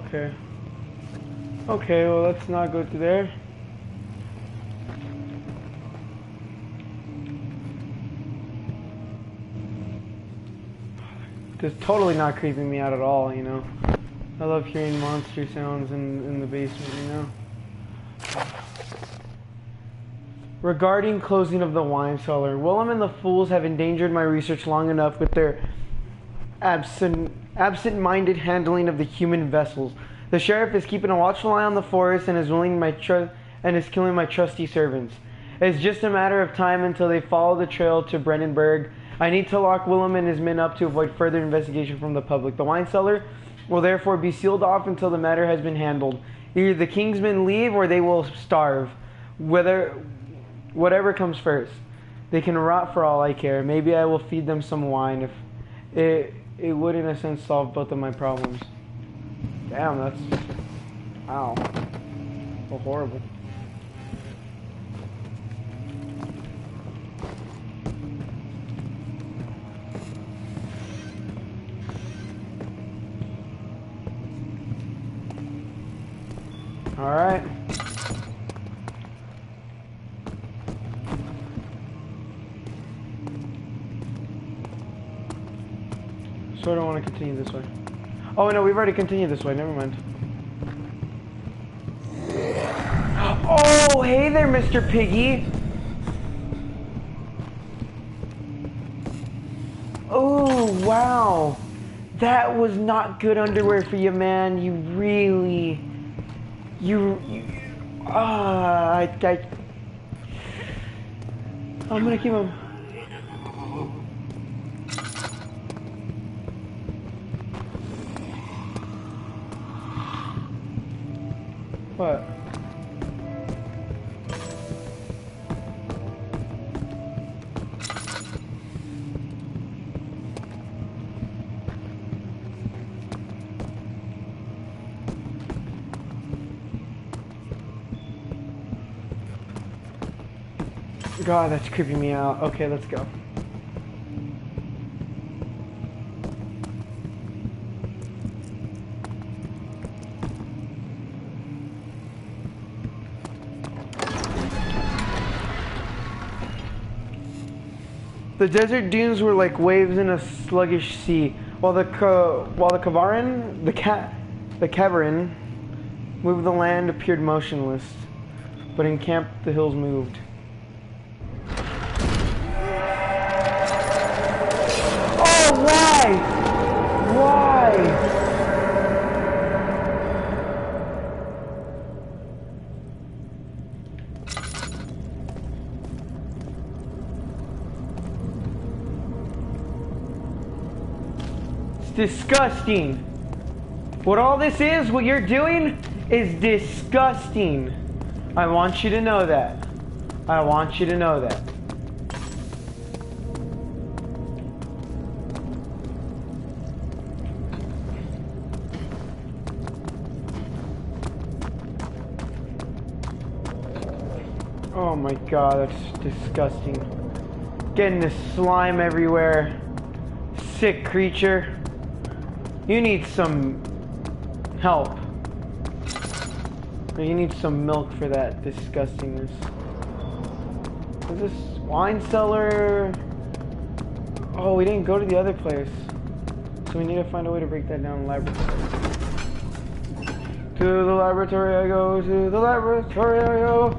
Okay. Okay, well, let's not go through there. It's totally not creeping me out at all, you know. I love hearing monster sounds in the basement, you know. Regarding closing of the wine cellar, Willem and the fools have endangered my research long enough with their absent-minded handling of the human vessels. The sheriff is keeping a watchful eye on the forest and is killing my trusty servants. It's just a matter of time until they follow the trail to Brennenburg. I need to lock Willem and his men up to avoid further investigation from the public. The wine cellar will therefore be sealed off until the matter has been handled. Either the king's men leave or they will starve. Whatever comes first. They can rot for all I care. Maybe I will feed them some wine if it would in a sense solve both of my problems. Damn, that's... Wow. So horrible. Alright. So I don't want to continue this way. Oh no, we've already continued this way, never mind. Oh, hey there, Mr. Piggy! Oh, wow! That was not good underwear for you, man. You really... I'm gonna keep him. What? God, that's creeping me out. Okay, let's go. The desert dunes were like waves in a sluggish sea, while the Kavarin moved, the land appeared motionless, but in camp the hills moved. Oh, why? Why? Disgusting. What all this is, what you're doing, is disgusting. I want you to know that. I want you to know that. Oh my god, that's disgusting. Getting this slime everywhere. Sick creature. You need some help. You need some milk for that disgustingness. Is this wine cellar? Oh, we didn't go to the other place. So we need to find a way to break that down in the laboratory. To the laboratory I go, to the laboratory I go.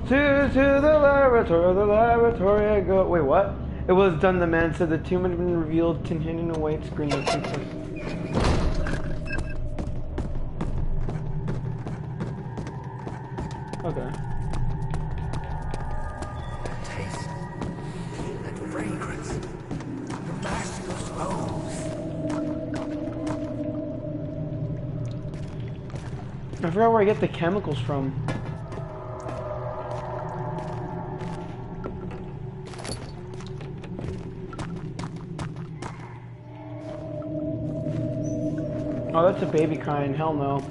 To the laboratory I go. Wait, what? It was done, the man said. The tomb had been revealed. Tintin awaits green. Okay. That taste, that fragrance, the master's rose. I forgot where I get the chemicals from. Oh, that's a baby crying. Hell no.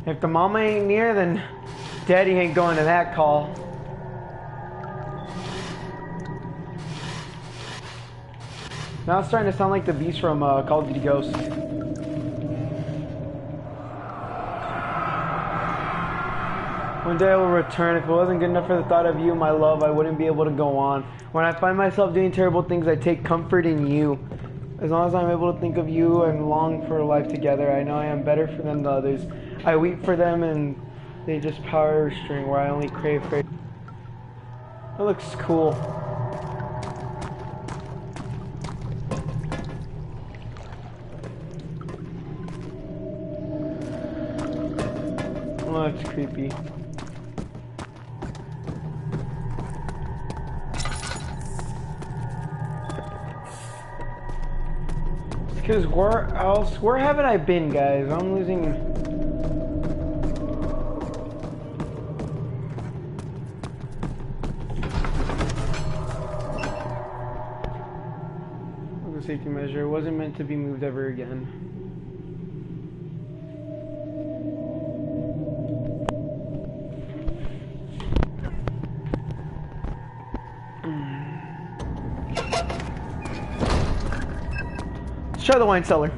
If the mama ain't near, then daddy ain't going to that call. Now it's starting to sound like the beast from Call of Duty Ghosts. One day I will return. If it wasn't good enough for the thought of you, my love, I wouldn't be able to go on. When I find myself doing terrible things, I take comfort in you. As long as I'm able to think of you and long for life together, I know I am better for them than others. I weep for them and they just power string where I only crave for. It looks cool. Oh, that's creepy. Because where haven't I been, guys? I'm losing. Look, a safety measure. It wasn't meant to be moved ever again. Let's try the wine cellar.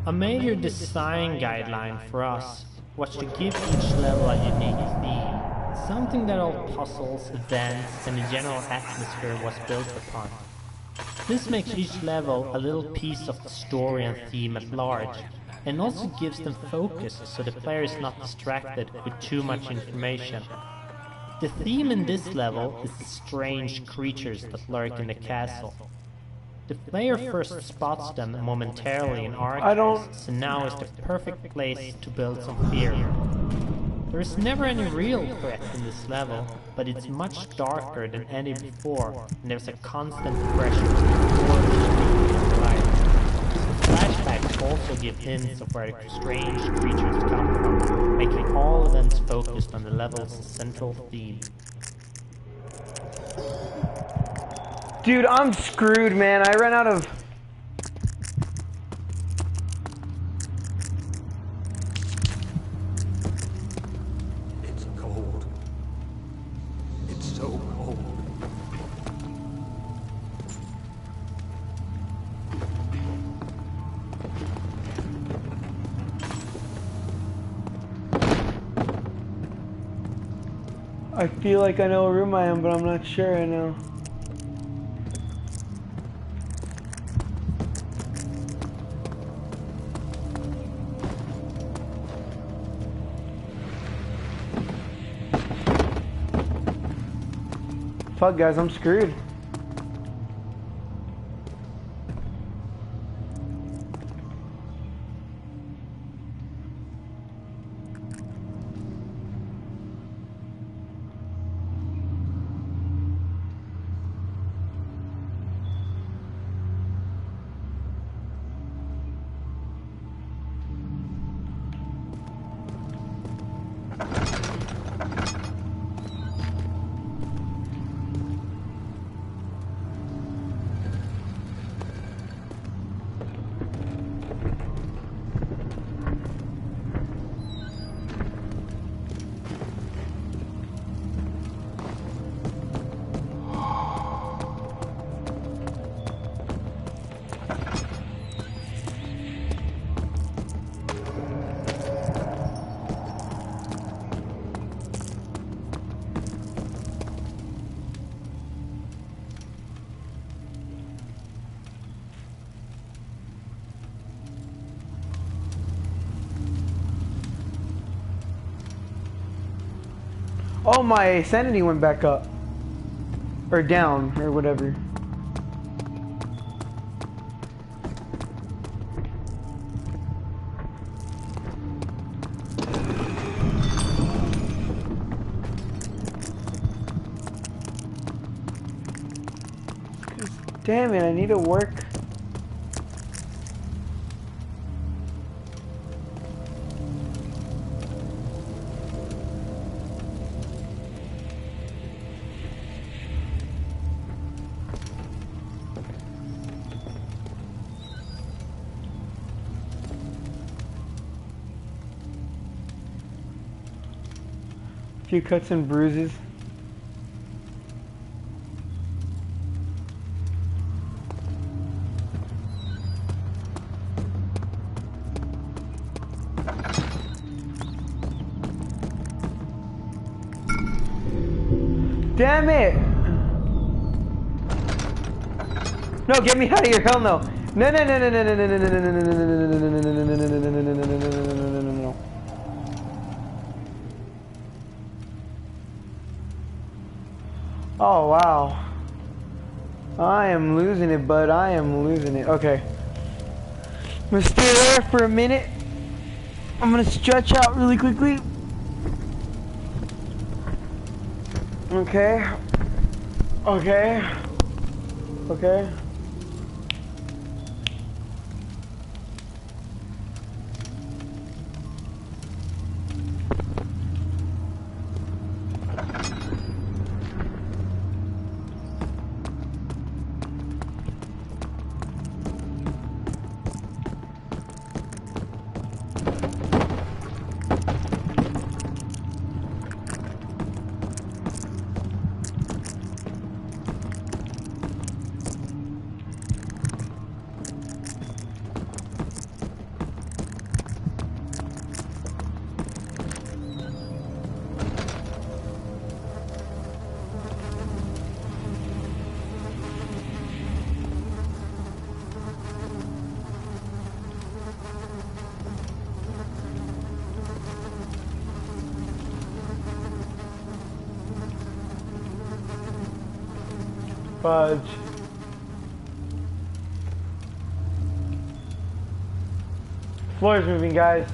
A major design guideline for us was to give each level a unique theme, something that all puzzles, events, and the general atmosphere was built upon. This makes each level a little piece of the story and theme at large, and also gives them focus so the player is not distracted with too much information. The theme in this level is the strange creatures that lurk in the castle. The player first spots them momentarily in archives, so now is the perfect place to build some fear. There is never any real threat in this level, but it's much darker than any before, and there's a constant pressure to the light. Flashbacks also give hints of where the strange creatures come from, making all events focused on the level's central theme. Dude, I'm screwed, man. I ran out of... It's cold. It's so cold. I feel like I know what room I am, but I'm not sure I know. Fuck, guys, I'm screwed. Oh, my sanity went back up. Or down, or whatever. Damn it, I need to work. few cuts and bruises. Damn it! No, get me out of here! Hell no! No, no, no, no, no, no, no, no, no, no, no, no, no, no, no. Oh wow. I am losing it, bud. I am losing it. Okay. I'm gonna stay there for a minute. I'm gonna stretch out really quickly. Okay. Okay. Okay. Fudge. Floor is moving, guys.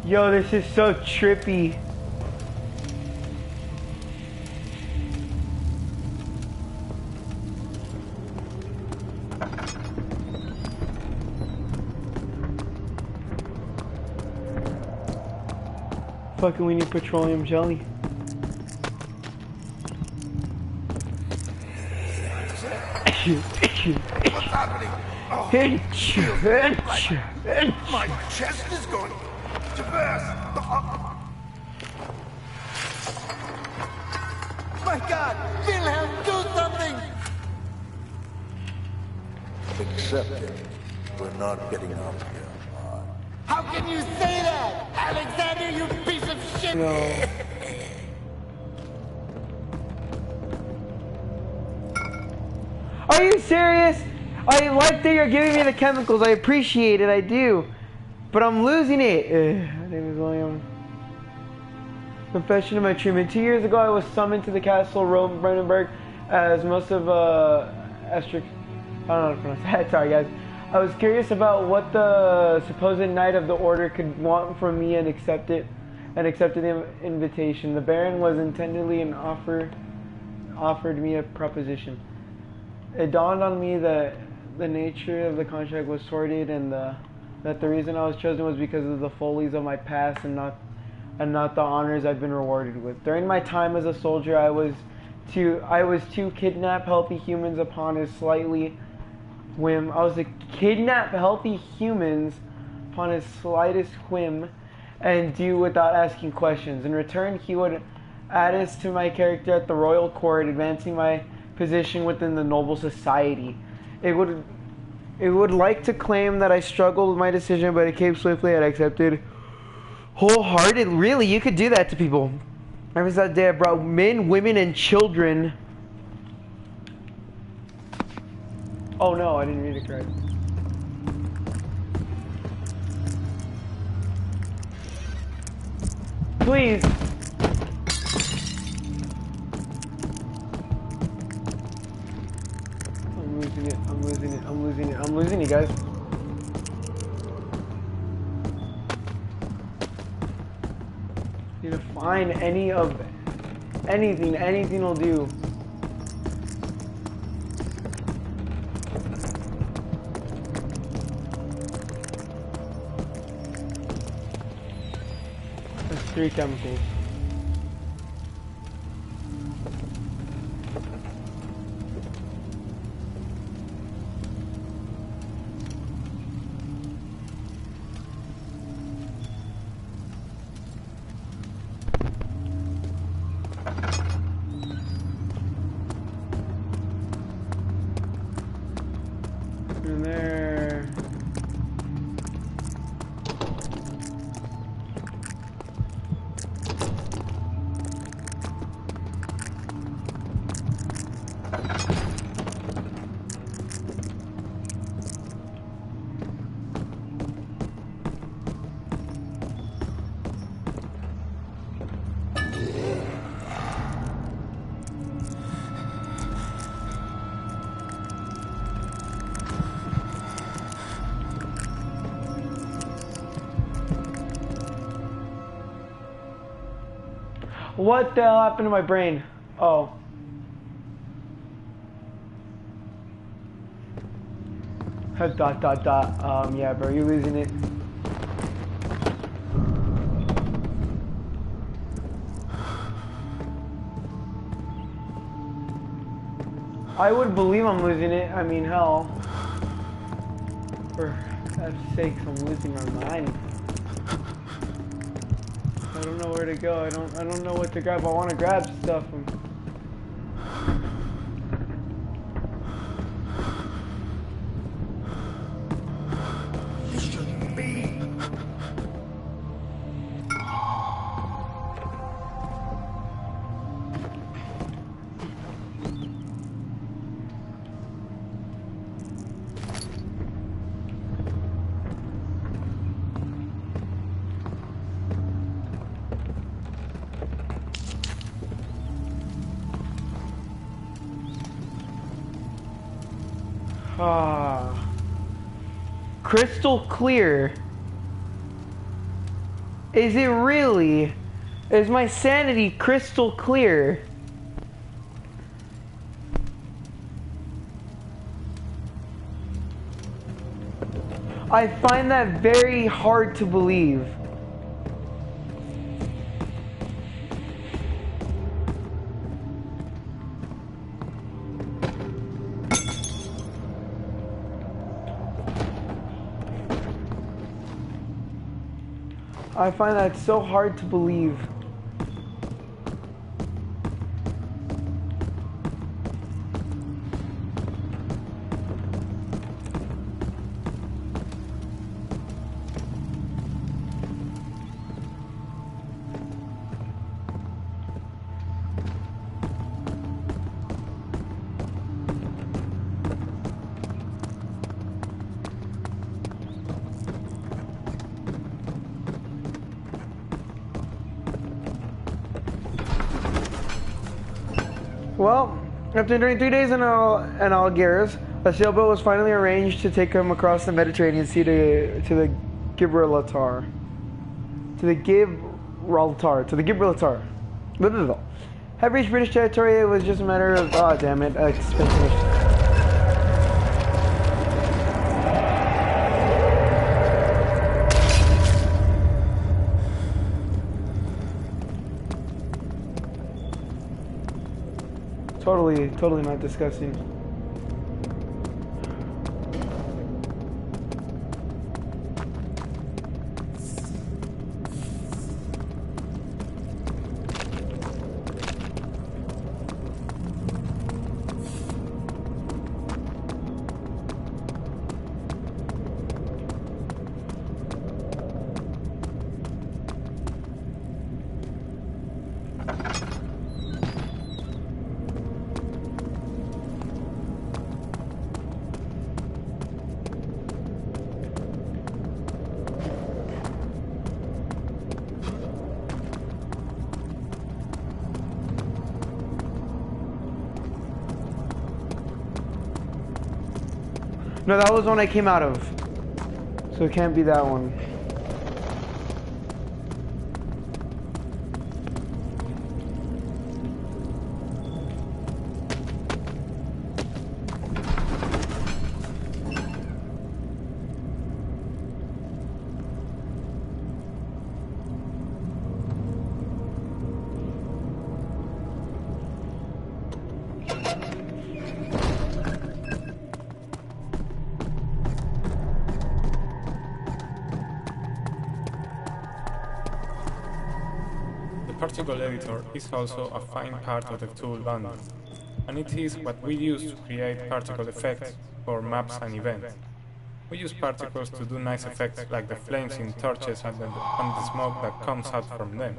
Yo, this is so trippy. Fucking we need petroleum jelly. What's happening? Oh, my chest is going to burst. My God! Wilhelm, do something! Accept it. We're not getting out of here. How can you say that? Alexander, you piece of shit! No. Are you serious? I like that you're giving me the chemicals. I appreciate it. I do. But I'm losing it. My name is William. Confession of my treatment. 2 years ago, I was summoned to the castle Brandenburg as most of Estrich. I don't know how to pronounce that. Sorry, guys. I was curious about what the supposed knight of the order could want from me and accepted the invitation. The Baron was intendedly offered me a proposition. It dawned on me that the nature of the contract was sordid and that the reason I was chosen was because of the follies of my past and not the honors I've been rewarded with. During my time as a soldier, I was to kidnap healthy humans upon his slightly whim. I was to kidnap healthy humans upon his slightest whim and do without asking questions. In return, he would add us to my character at the royal court, advancing my position within the noble society. It would like to claim that I struggled with my decision, but it came swiftly and I accepted wholeheartedly. Really, you could do that to people. Ever since that day, I brought men, women, and children. Oh no, I didn't read it correct. Please. I'm losing it, I'm losing it, I'm losing it, I'm losing it, guys. Need to find anything will do. 3 chemicals. In there. What the hell happened to my brain? Oh. Dot dot dot. Yeah, bro, you're losing it. I would believe I'm losing it. I mean, hell. For F's sakes, I'm losing my mind. I don't know where to go. I don't know what to grab. I want to grab stuff. This shouldn't be. Crystal clear. Is it really? Is my sanity crystal clear? I find that very hard to believe. I find that so hard to believe. Well, after during 3 days in Algiers, a sailboat was finally arranged to take him across the Mediterranean Sea to the Gibraltar. Had reached British territory. It was just a matter of damn it, it's been finished. Totally not disgusting. No, that was the one I came out of. So it can't be that one. particle editor is also a fine part of the tool bundle, and it is what we use to create particle effects for maps and events. We use particles to do nice effects like the flames in torches and the smoke that comes out from them.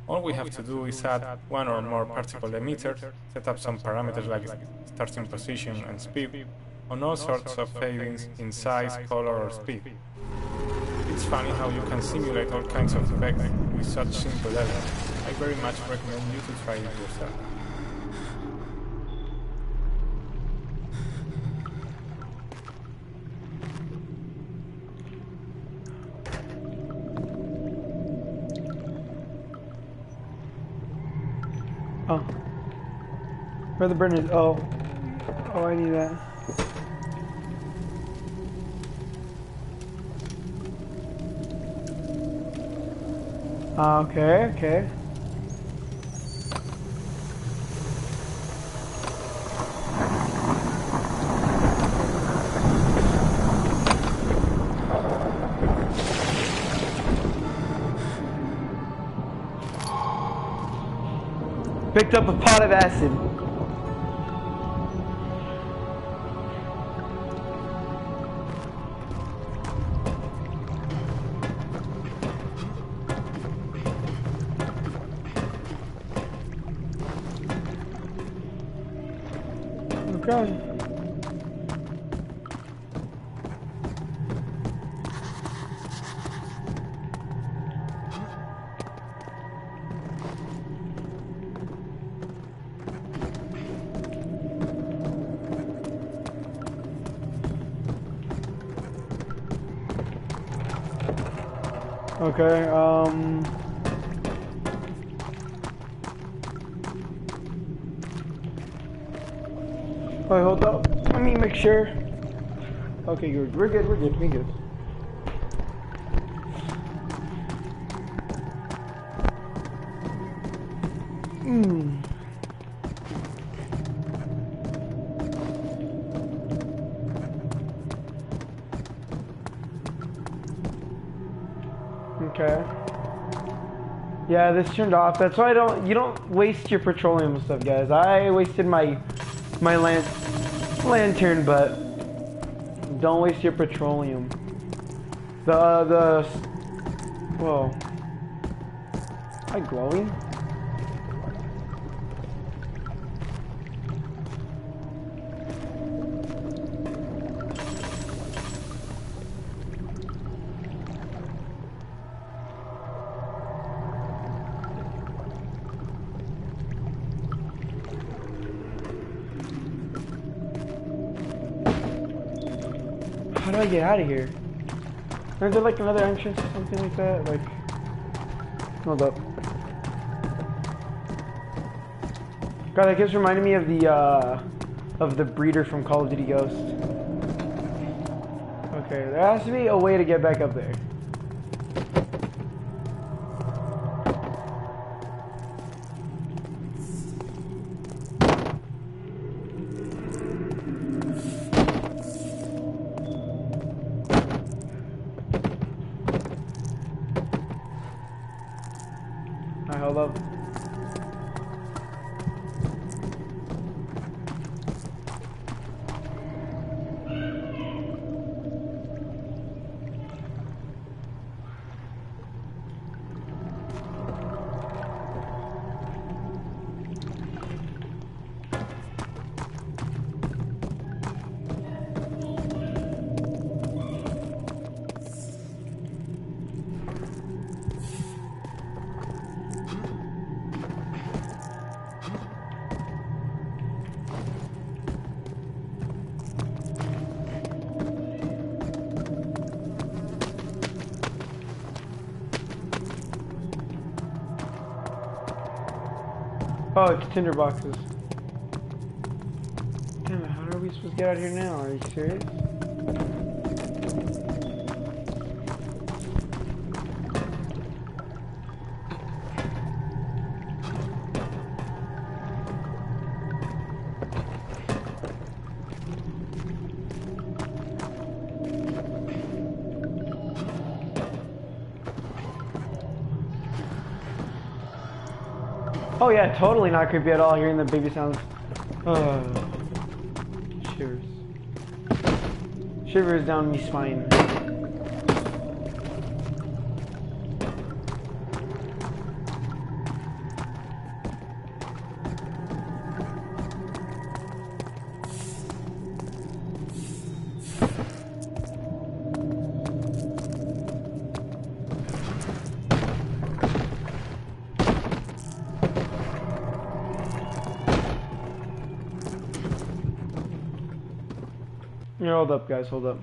All we have to do is add one or more particle emitters, set up some parameters like starting position and speed, on all sorts of fadings in size, color or speed. It's funny how you can simulate all kinds of effects with such simple elements. I very much recommend you to try it yourself. Oh. Where the burn is? Oh. Oh, I need that. Okay, okay. Picked up a pot of acid. Okay. Okay, wait, hold up. Let me make sure. Okay, good. We're good, we're good, we're good. Okay. Yeah, this turned off. That's why you don't waste your petroleum and stuff, guys. I wasted my lantern, but don't waste your petroleum. Whoa. Am I glowing? How do I get out of here? Is there like another entrance or something like that? Like, hold up. God, that keeps reminding me of the breeder from Call of Duty Ghost. Okay, there has to be a way to get back up there. Hold up. Oh, it's tinder boxes. Damn it, how are we supposed to get out of here now? Are you serious? Oh yeah, totally not creepy at all hearing the baby sounds. Shivers. Shivers down my spine. Yeah, hold up, guys, hold up.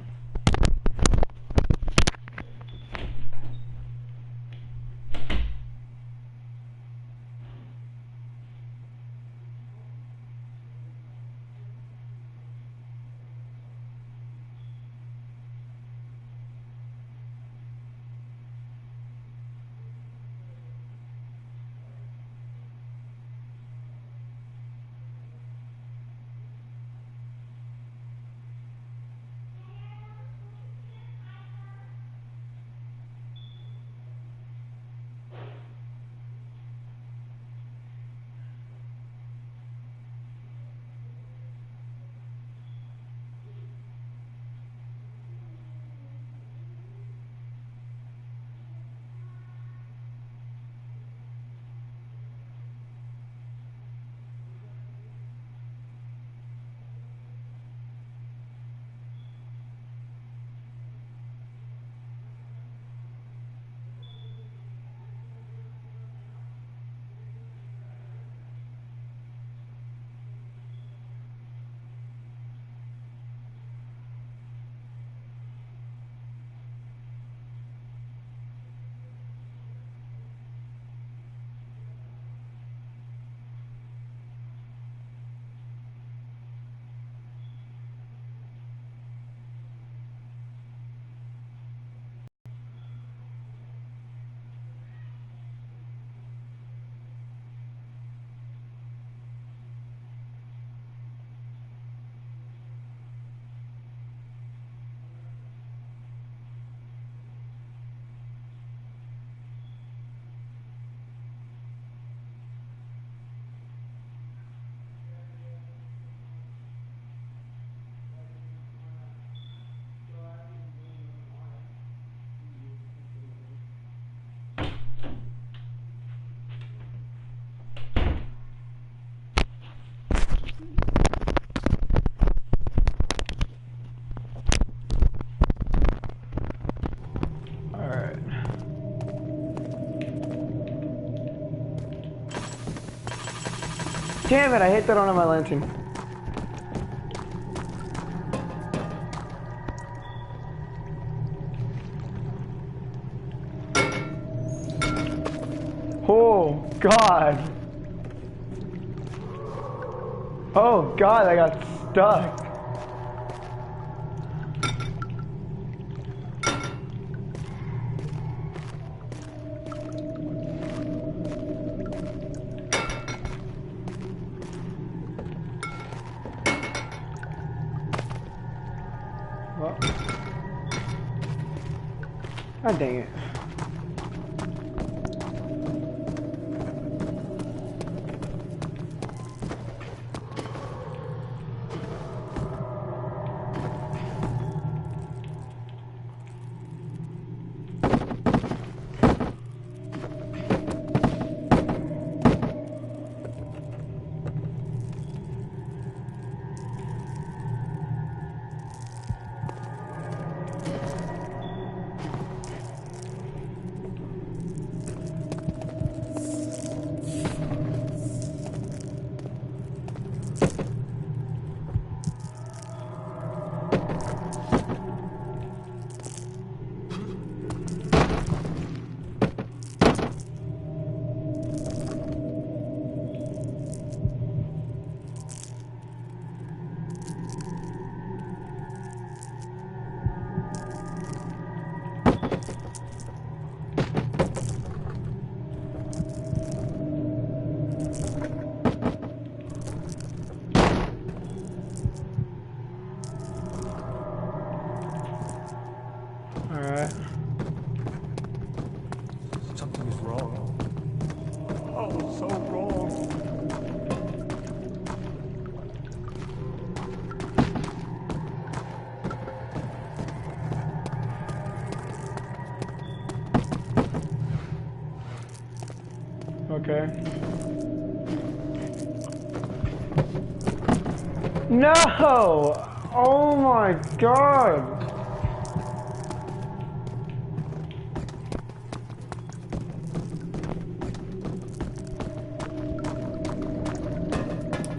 Damn it, I hate that I don't have my lantern. Oh, God. Oh, God, I got stuck. God dang it. Okay. No! Oh my god!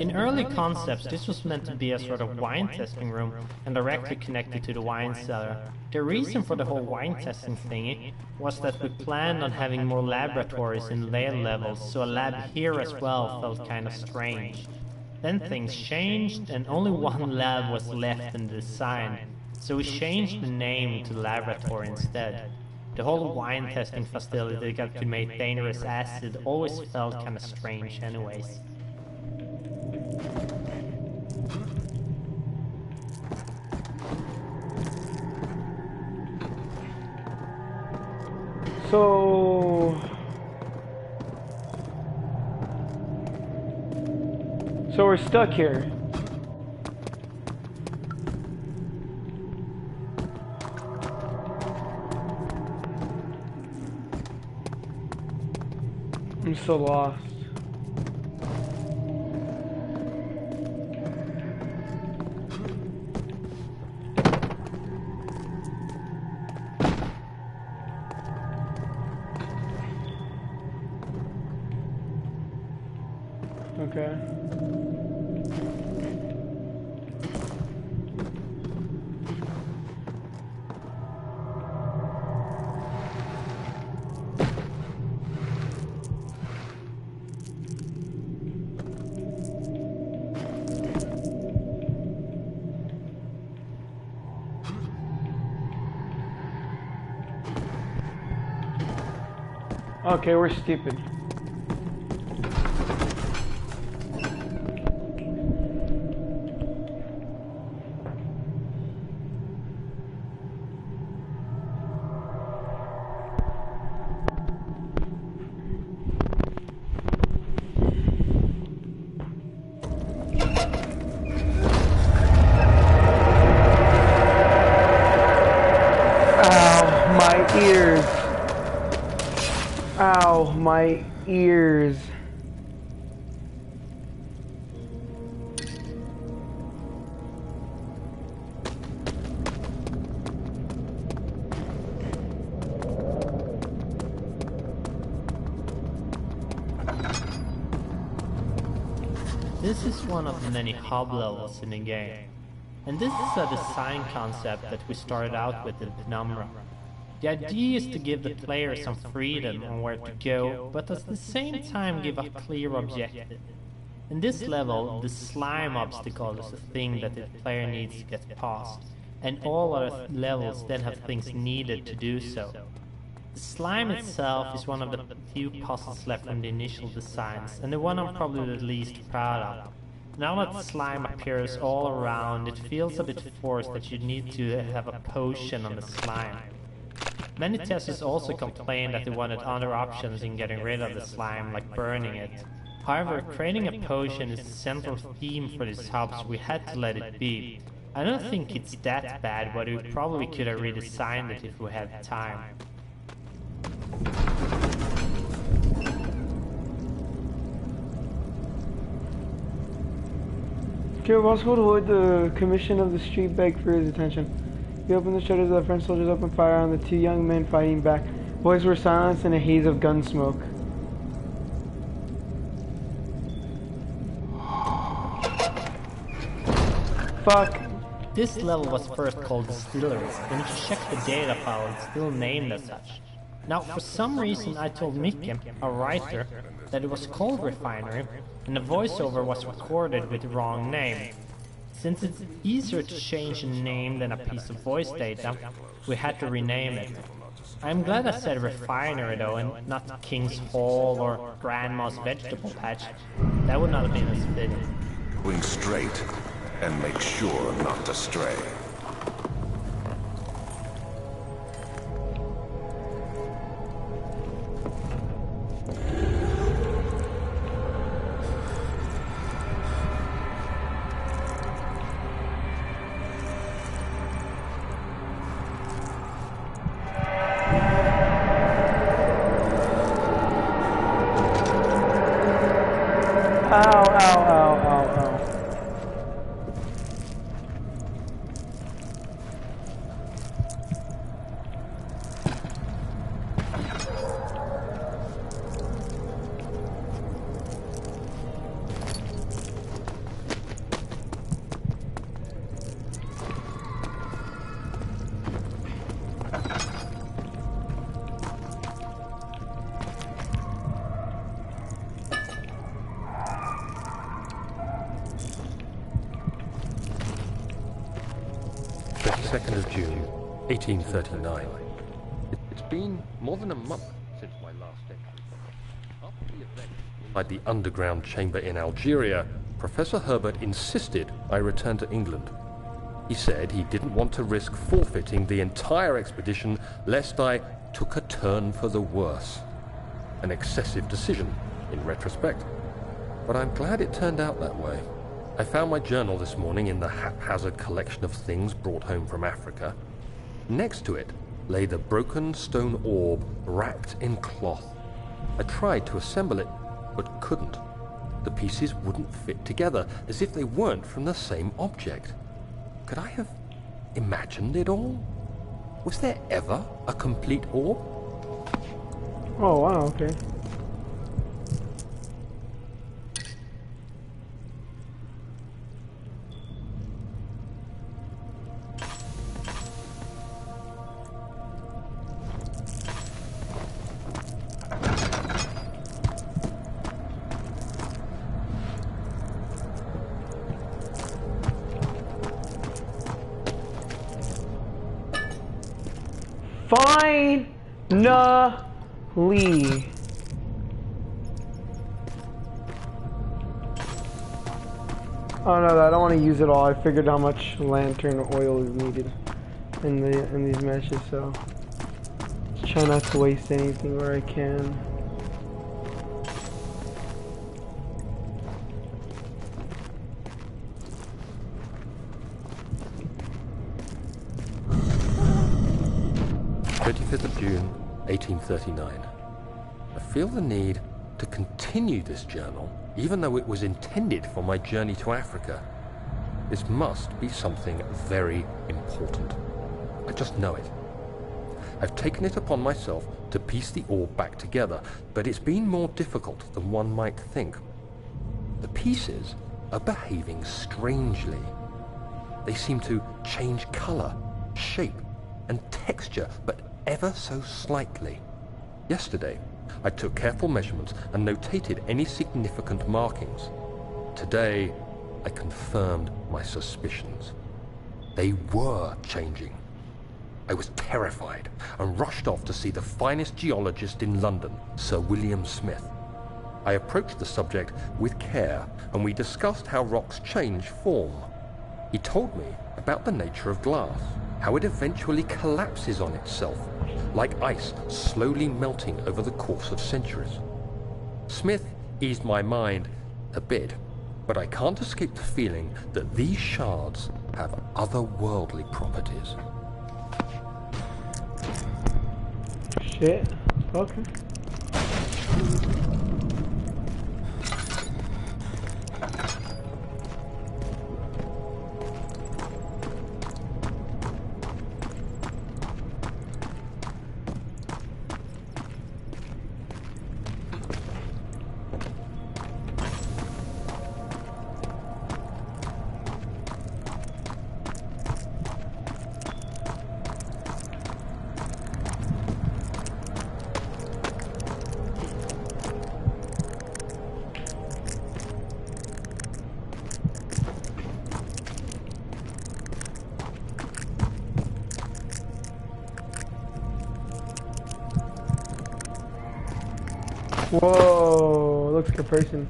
In early concepts, this was meant to be a sort of wine testing room and directly connected to the wine cellar. The reason for the whole wine testing thingy was that we planned on having more laboratories in later levels, so a lab here as well felt kind of strange. Then things changed and only one lab was left in the design, so we changed the name to laboratory instead. The whole wine testing facility that could make dangerous acid always felt kind of strange anyways. So we're stuck here. I'm so lost. Okay. Okay, we're stupid. Ow, my ears. Ow, my ears. This is one of the many hub levels in the game, and this is a design concept that we started out with in Penumbra. The idea is to give the player some freedom on where to go, but at the same time give a clear objective. In this level, the slime obstacle is a thing that the player needs to get past, and all other levels then have things needed to do so. The slime itself is one of the few puzzles left from the initial designs, and the one I'm probably the least proud of. Now that slime appears all around, it feels a bit forced that you need to have a potion on the slime. Many testers also complained that they wanted other options in getting rid of the slime, like burning it. However, creating a potion is the central theme for this hub, so we had to let it be. I don't think it's that bad, but we probably could have redesigned it if we had time. Okay, Roscoe Wood, the commission of the street, begged for his attention. He opened the shutters, the French soldiers opened fire on the two young men fighting back. Boys were silenced in a haze of gun smoke. Fuck. This level was first called Distilleries, and if you check the data file, it's still named as such. Now, for some reason I told Mickey, a writer, that it was called Refinery, and the voiceover was recorded with the wrong name. Since it's easier to change a name than a piece of voice data, we had to rename it. I'm glad I said Refinery though, and not King's Hall or Grandma's Vegetable Patch. That would not have been as fitting. Going straight and make sure not to stray. 22nd of June, 1839. It's been more than a month since my last entry. After the event inside the underground chamber in Algeria, Professor Herbert insisted I return to England. He said he didn't want to risk forfeiting the entire expedition lest I took a turn for the worse. An excessive decision, in retrospect. But I'm glad it turned out that way. I found my journal this morning in the haphazard collection of things brought home from Africa. Next to it lay the broken stone orb wrapped in cloth. I tried to assemble it, but couldn't. The pieces wouldn't fit together, as if they weren't from the same object. Could I have imagined it all? Was there ever a complete orb? Oh, wow, okay. Finally. Oh no, I don't want to use it all. I figured how much lantern oil is needed in these meshes, so try not to waste anything where I can. Of June, 1839. I feel the need to continue this journal, even though it was intended for my journey to Africa. This must be something very important. I just know it. I've taken it upon myself to piece the orb back together, but it's been more difficult than one might think. The pieces are behaving strangely. They seem to change color, shape, and texture, but ever so slightly. Yesterday, I took careful measurements and notated any significant markings. Today, I confirmed my suspicions. They were changing. I was terrified and rushed off to see the finest geologist in London, Sir William Smith. I approached the subject with care, and we discussed how rocks change form. He told me about the nature of glass, how it eventually collapses on itself, like ice slowly melting over the course of centuries. Smith eased my mind a bit, but I can't escape the feeling that these shards have otherworldly properties. Shit. Okay. Whoa, looks like a person.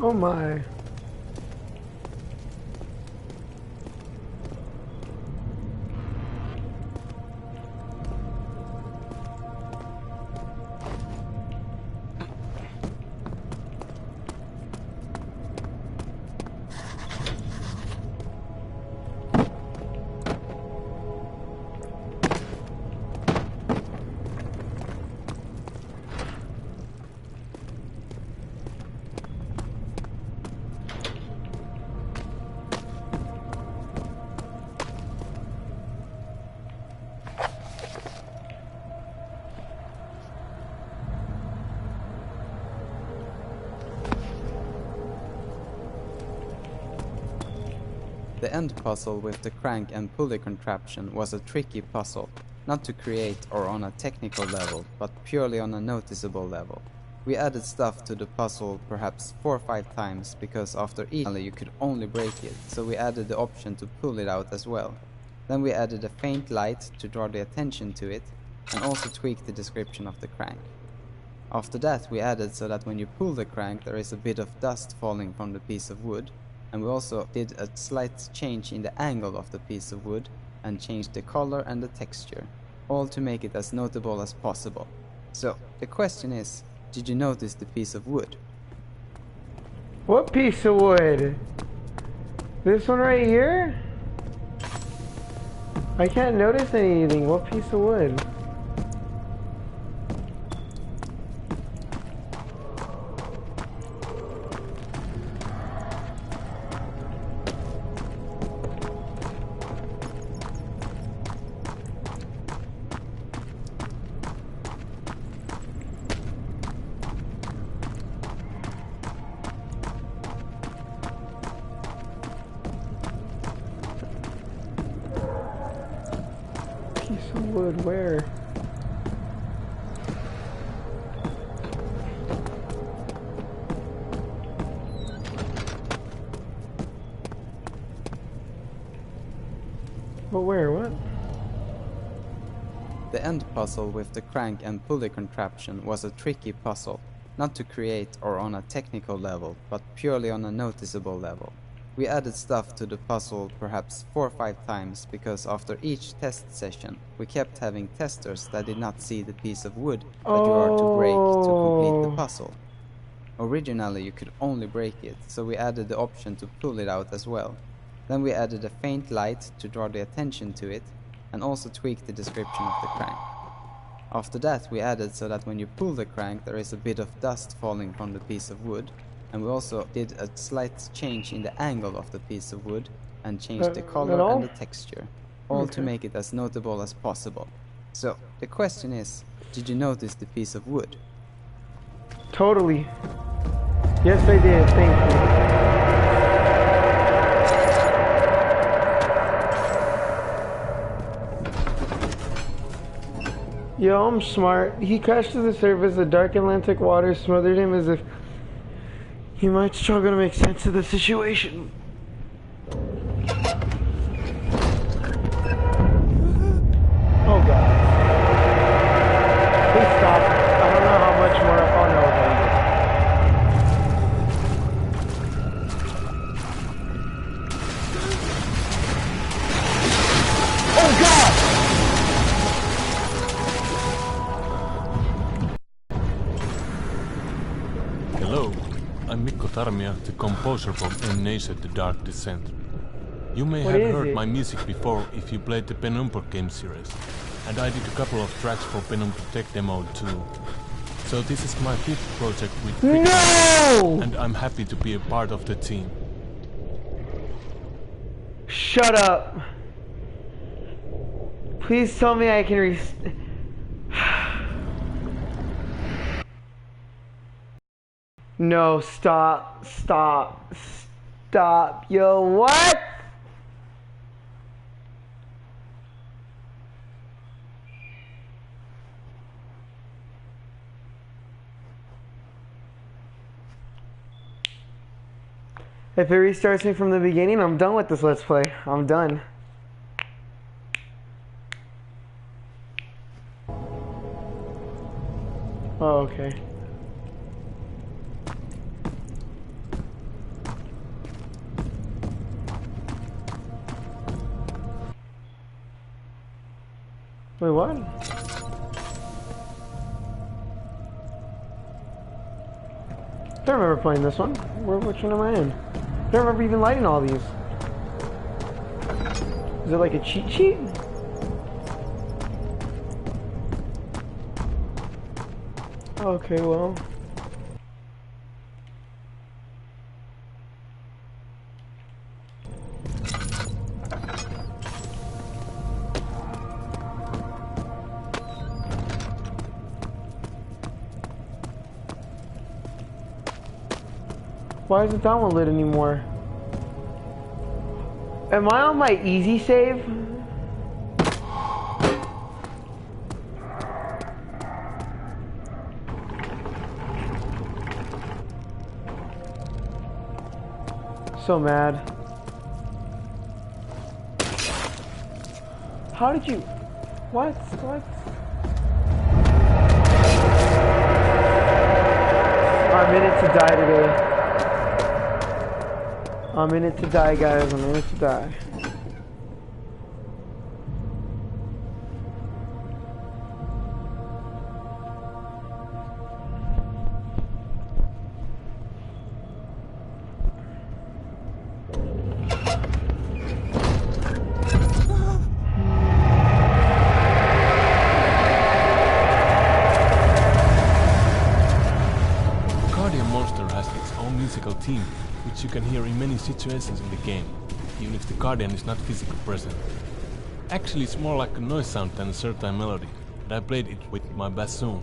Oh my. The end puzzle with the crank and pulley contraption was a tricky puzzle, not to create or on a technical level, but purely on a noticeable level. We added stuff to the puzzle perhaps 4 or 5 times because after each you could only break it, so we added the option to pull it out as well. Then we added a faint light to draw the attention to it, and also tweaked the description of the crank. After that we added so that when you pull the crank there is a bit of dust falling from the piece of wood, and we also did a slight change in the angle of the piece of wood and changed the color and the texture, all to make it as notable as possible. So the question is, did you notice the piece of wood? What piece of wood? This one right here? I can't notice anything. What piece of wood? Piece of wood, where? But where? What? The end puzzle with the crank and pulley contraption was a tricky puzzle, not to create or on a technical level, but purely on a noticeable level. We added stuff to the puzzle perhaps 4 or 5 times because after each test session we kept having testers that did not see the piece of wood that you are to break to complete the puzzle. Originally you could only break it, so we added the option to pull it out as well. Then we added a faint light to draw the attention to it, and also tweaked the description of the crank. After that we added so that when you pull the crank there is a bit of dust falling from the piece of wood, and we also did a slight change in the angle of the piece of wood and changed the color and the texture, all to make it as notable as possible. So the question is, did you notice the piece of wood? Totally. Yes, I did. Thank you. Yo, I'm smart. He crashed to the surface. The dark Atlantic waters smothered him as if he might struggle to make sense of the situation. Oh god. Please stop. I don't know how much more. Oh no, oh god! Hello, I'm Mikko Tarmia, the composer from Amnesia, The Dark Descent. You may have heard my music before if you played the Penumbra game series, and I did a couple of tracks for Penumbra Tech Demo too. So this is my 5th project with No! and I'm happy to be a part of the team. Shut up. Please tell me I can No, stop, stop, stop. Yo, what? If it restarts me from the beginning, I'm done with this Let's Play. I'm done. Oh, okay. Wait, what? I don't remember playing this one. Which one am I in? I don't remember even lighting all these. Is it like a cheat sheet? Okay, well. Why isn't that one lit anymore? Am I on my easy save? So mad. How did you... What? I'm in it to die today. I'm in it to die, guys. I'm in it to die. Team, which you can hear in many situations in the game, even if the Guardian is not physically present. Actually, it's more like a noise sound than a certain melody, and I played it with my bassoon.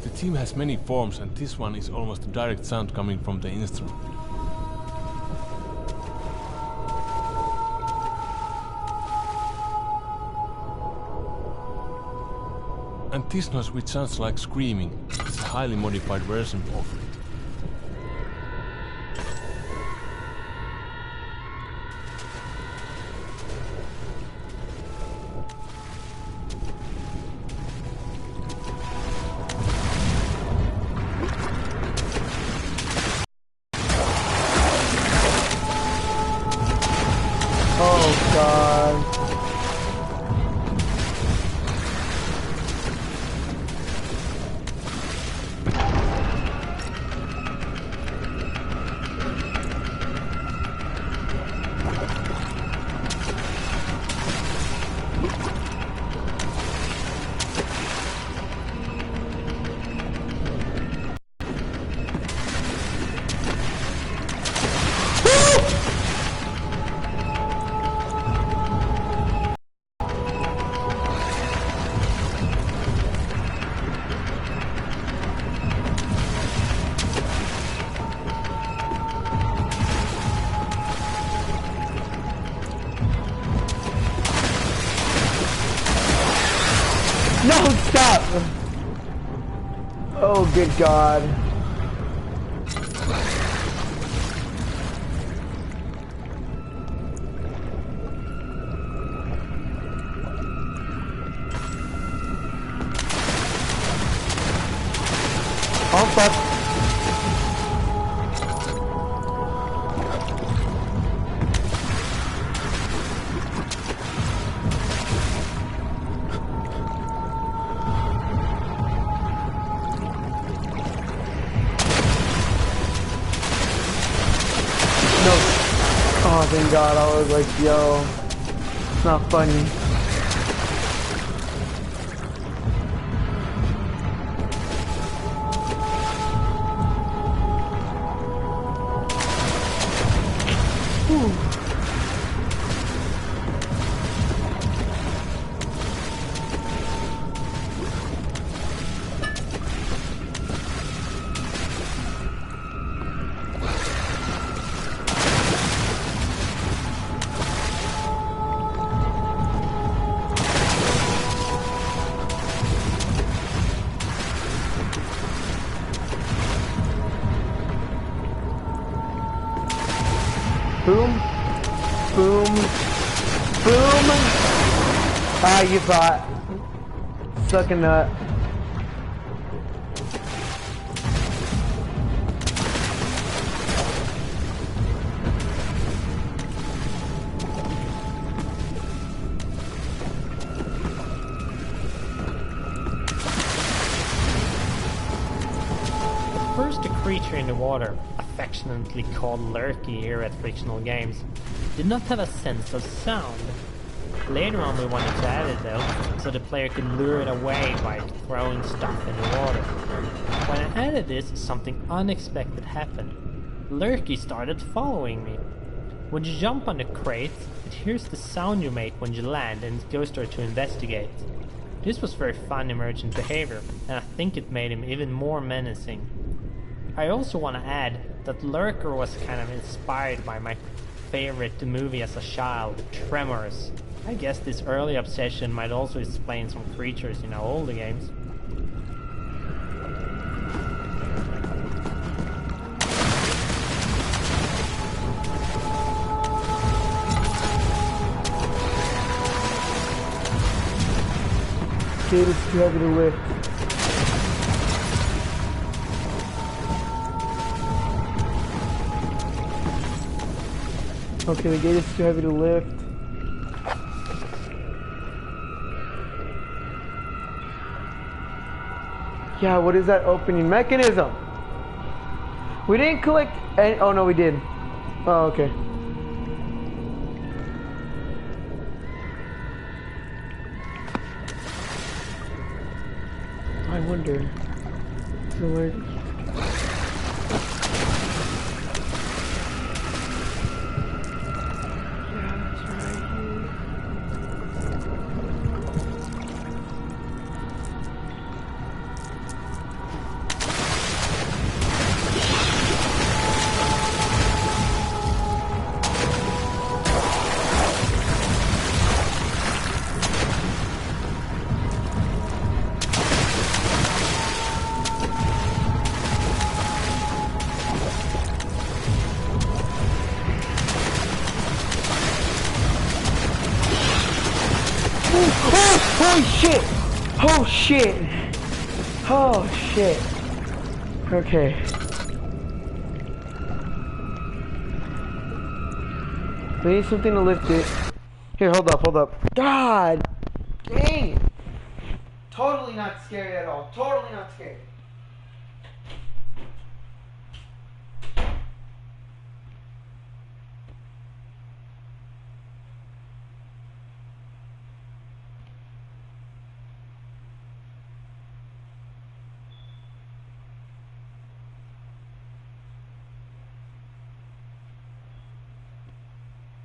The team has many forms, and this one is almost a direct sound coming from the instrument. And this noise, which sounds like screaming, is a highly modified version of it. Oh god. No, stop! Oh, good God. Oh, fuck. Oh, thank God, I was like, yo, it's not funny. Boom, boom, boom. Ah, you thought. Suck a nut. first, the creature in the water, affectionately called Lurky here at Frictional Games, did not have a sense of sound. Later on we wanted to add it though, so the player could lure it away by throwing stuff in the water. When I added this, something unexpected happened. Lurky started following me. When you jump on the crate, it hears the sound you make when you land and it goes there to investigate. This was very fun emergent behavior, and I think it made him even more menacing. I also want to add that Lurker was kind of inspired by my favorite movie as a child, Tremors. I guess this early obsession might also explain some creatures in our older games. Gate is too heavy to lift. Okay, the gate is too heavy to lift. Yeah, what is that opening mechanism? We didn't collect any. Oh no, we did. Oh, okay. I wonder. So like. Oh shit! Oh shit! Oh shit! Okay. We need something to lift it. Here, hold up, hold up. God! Dang! Totally not scary at all. Totally not scary.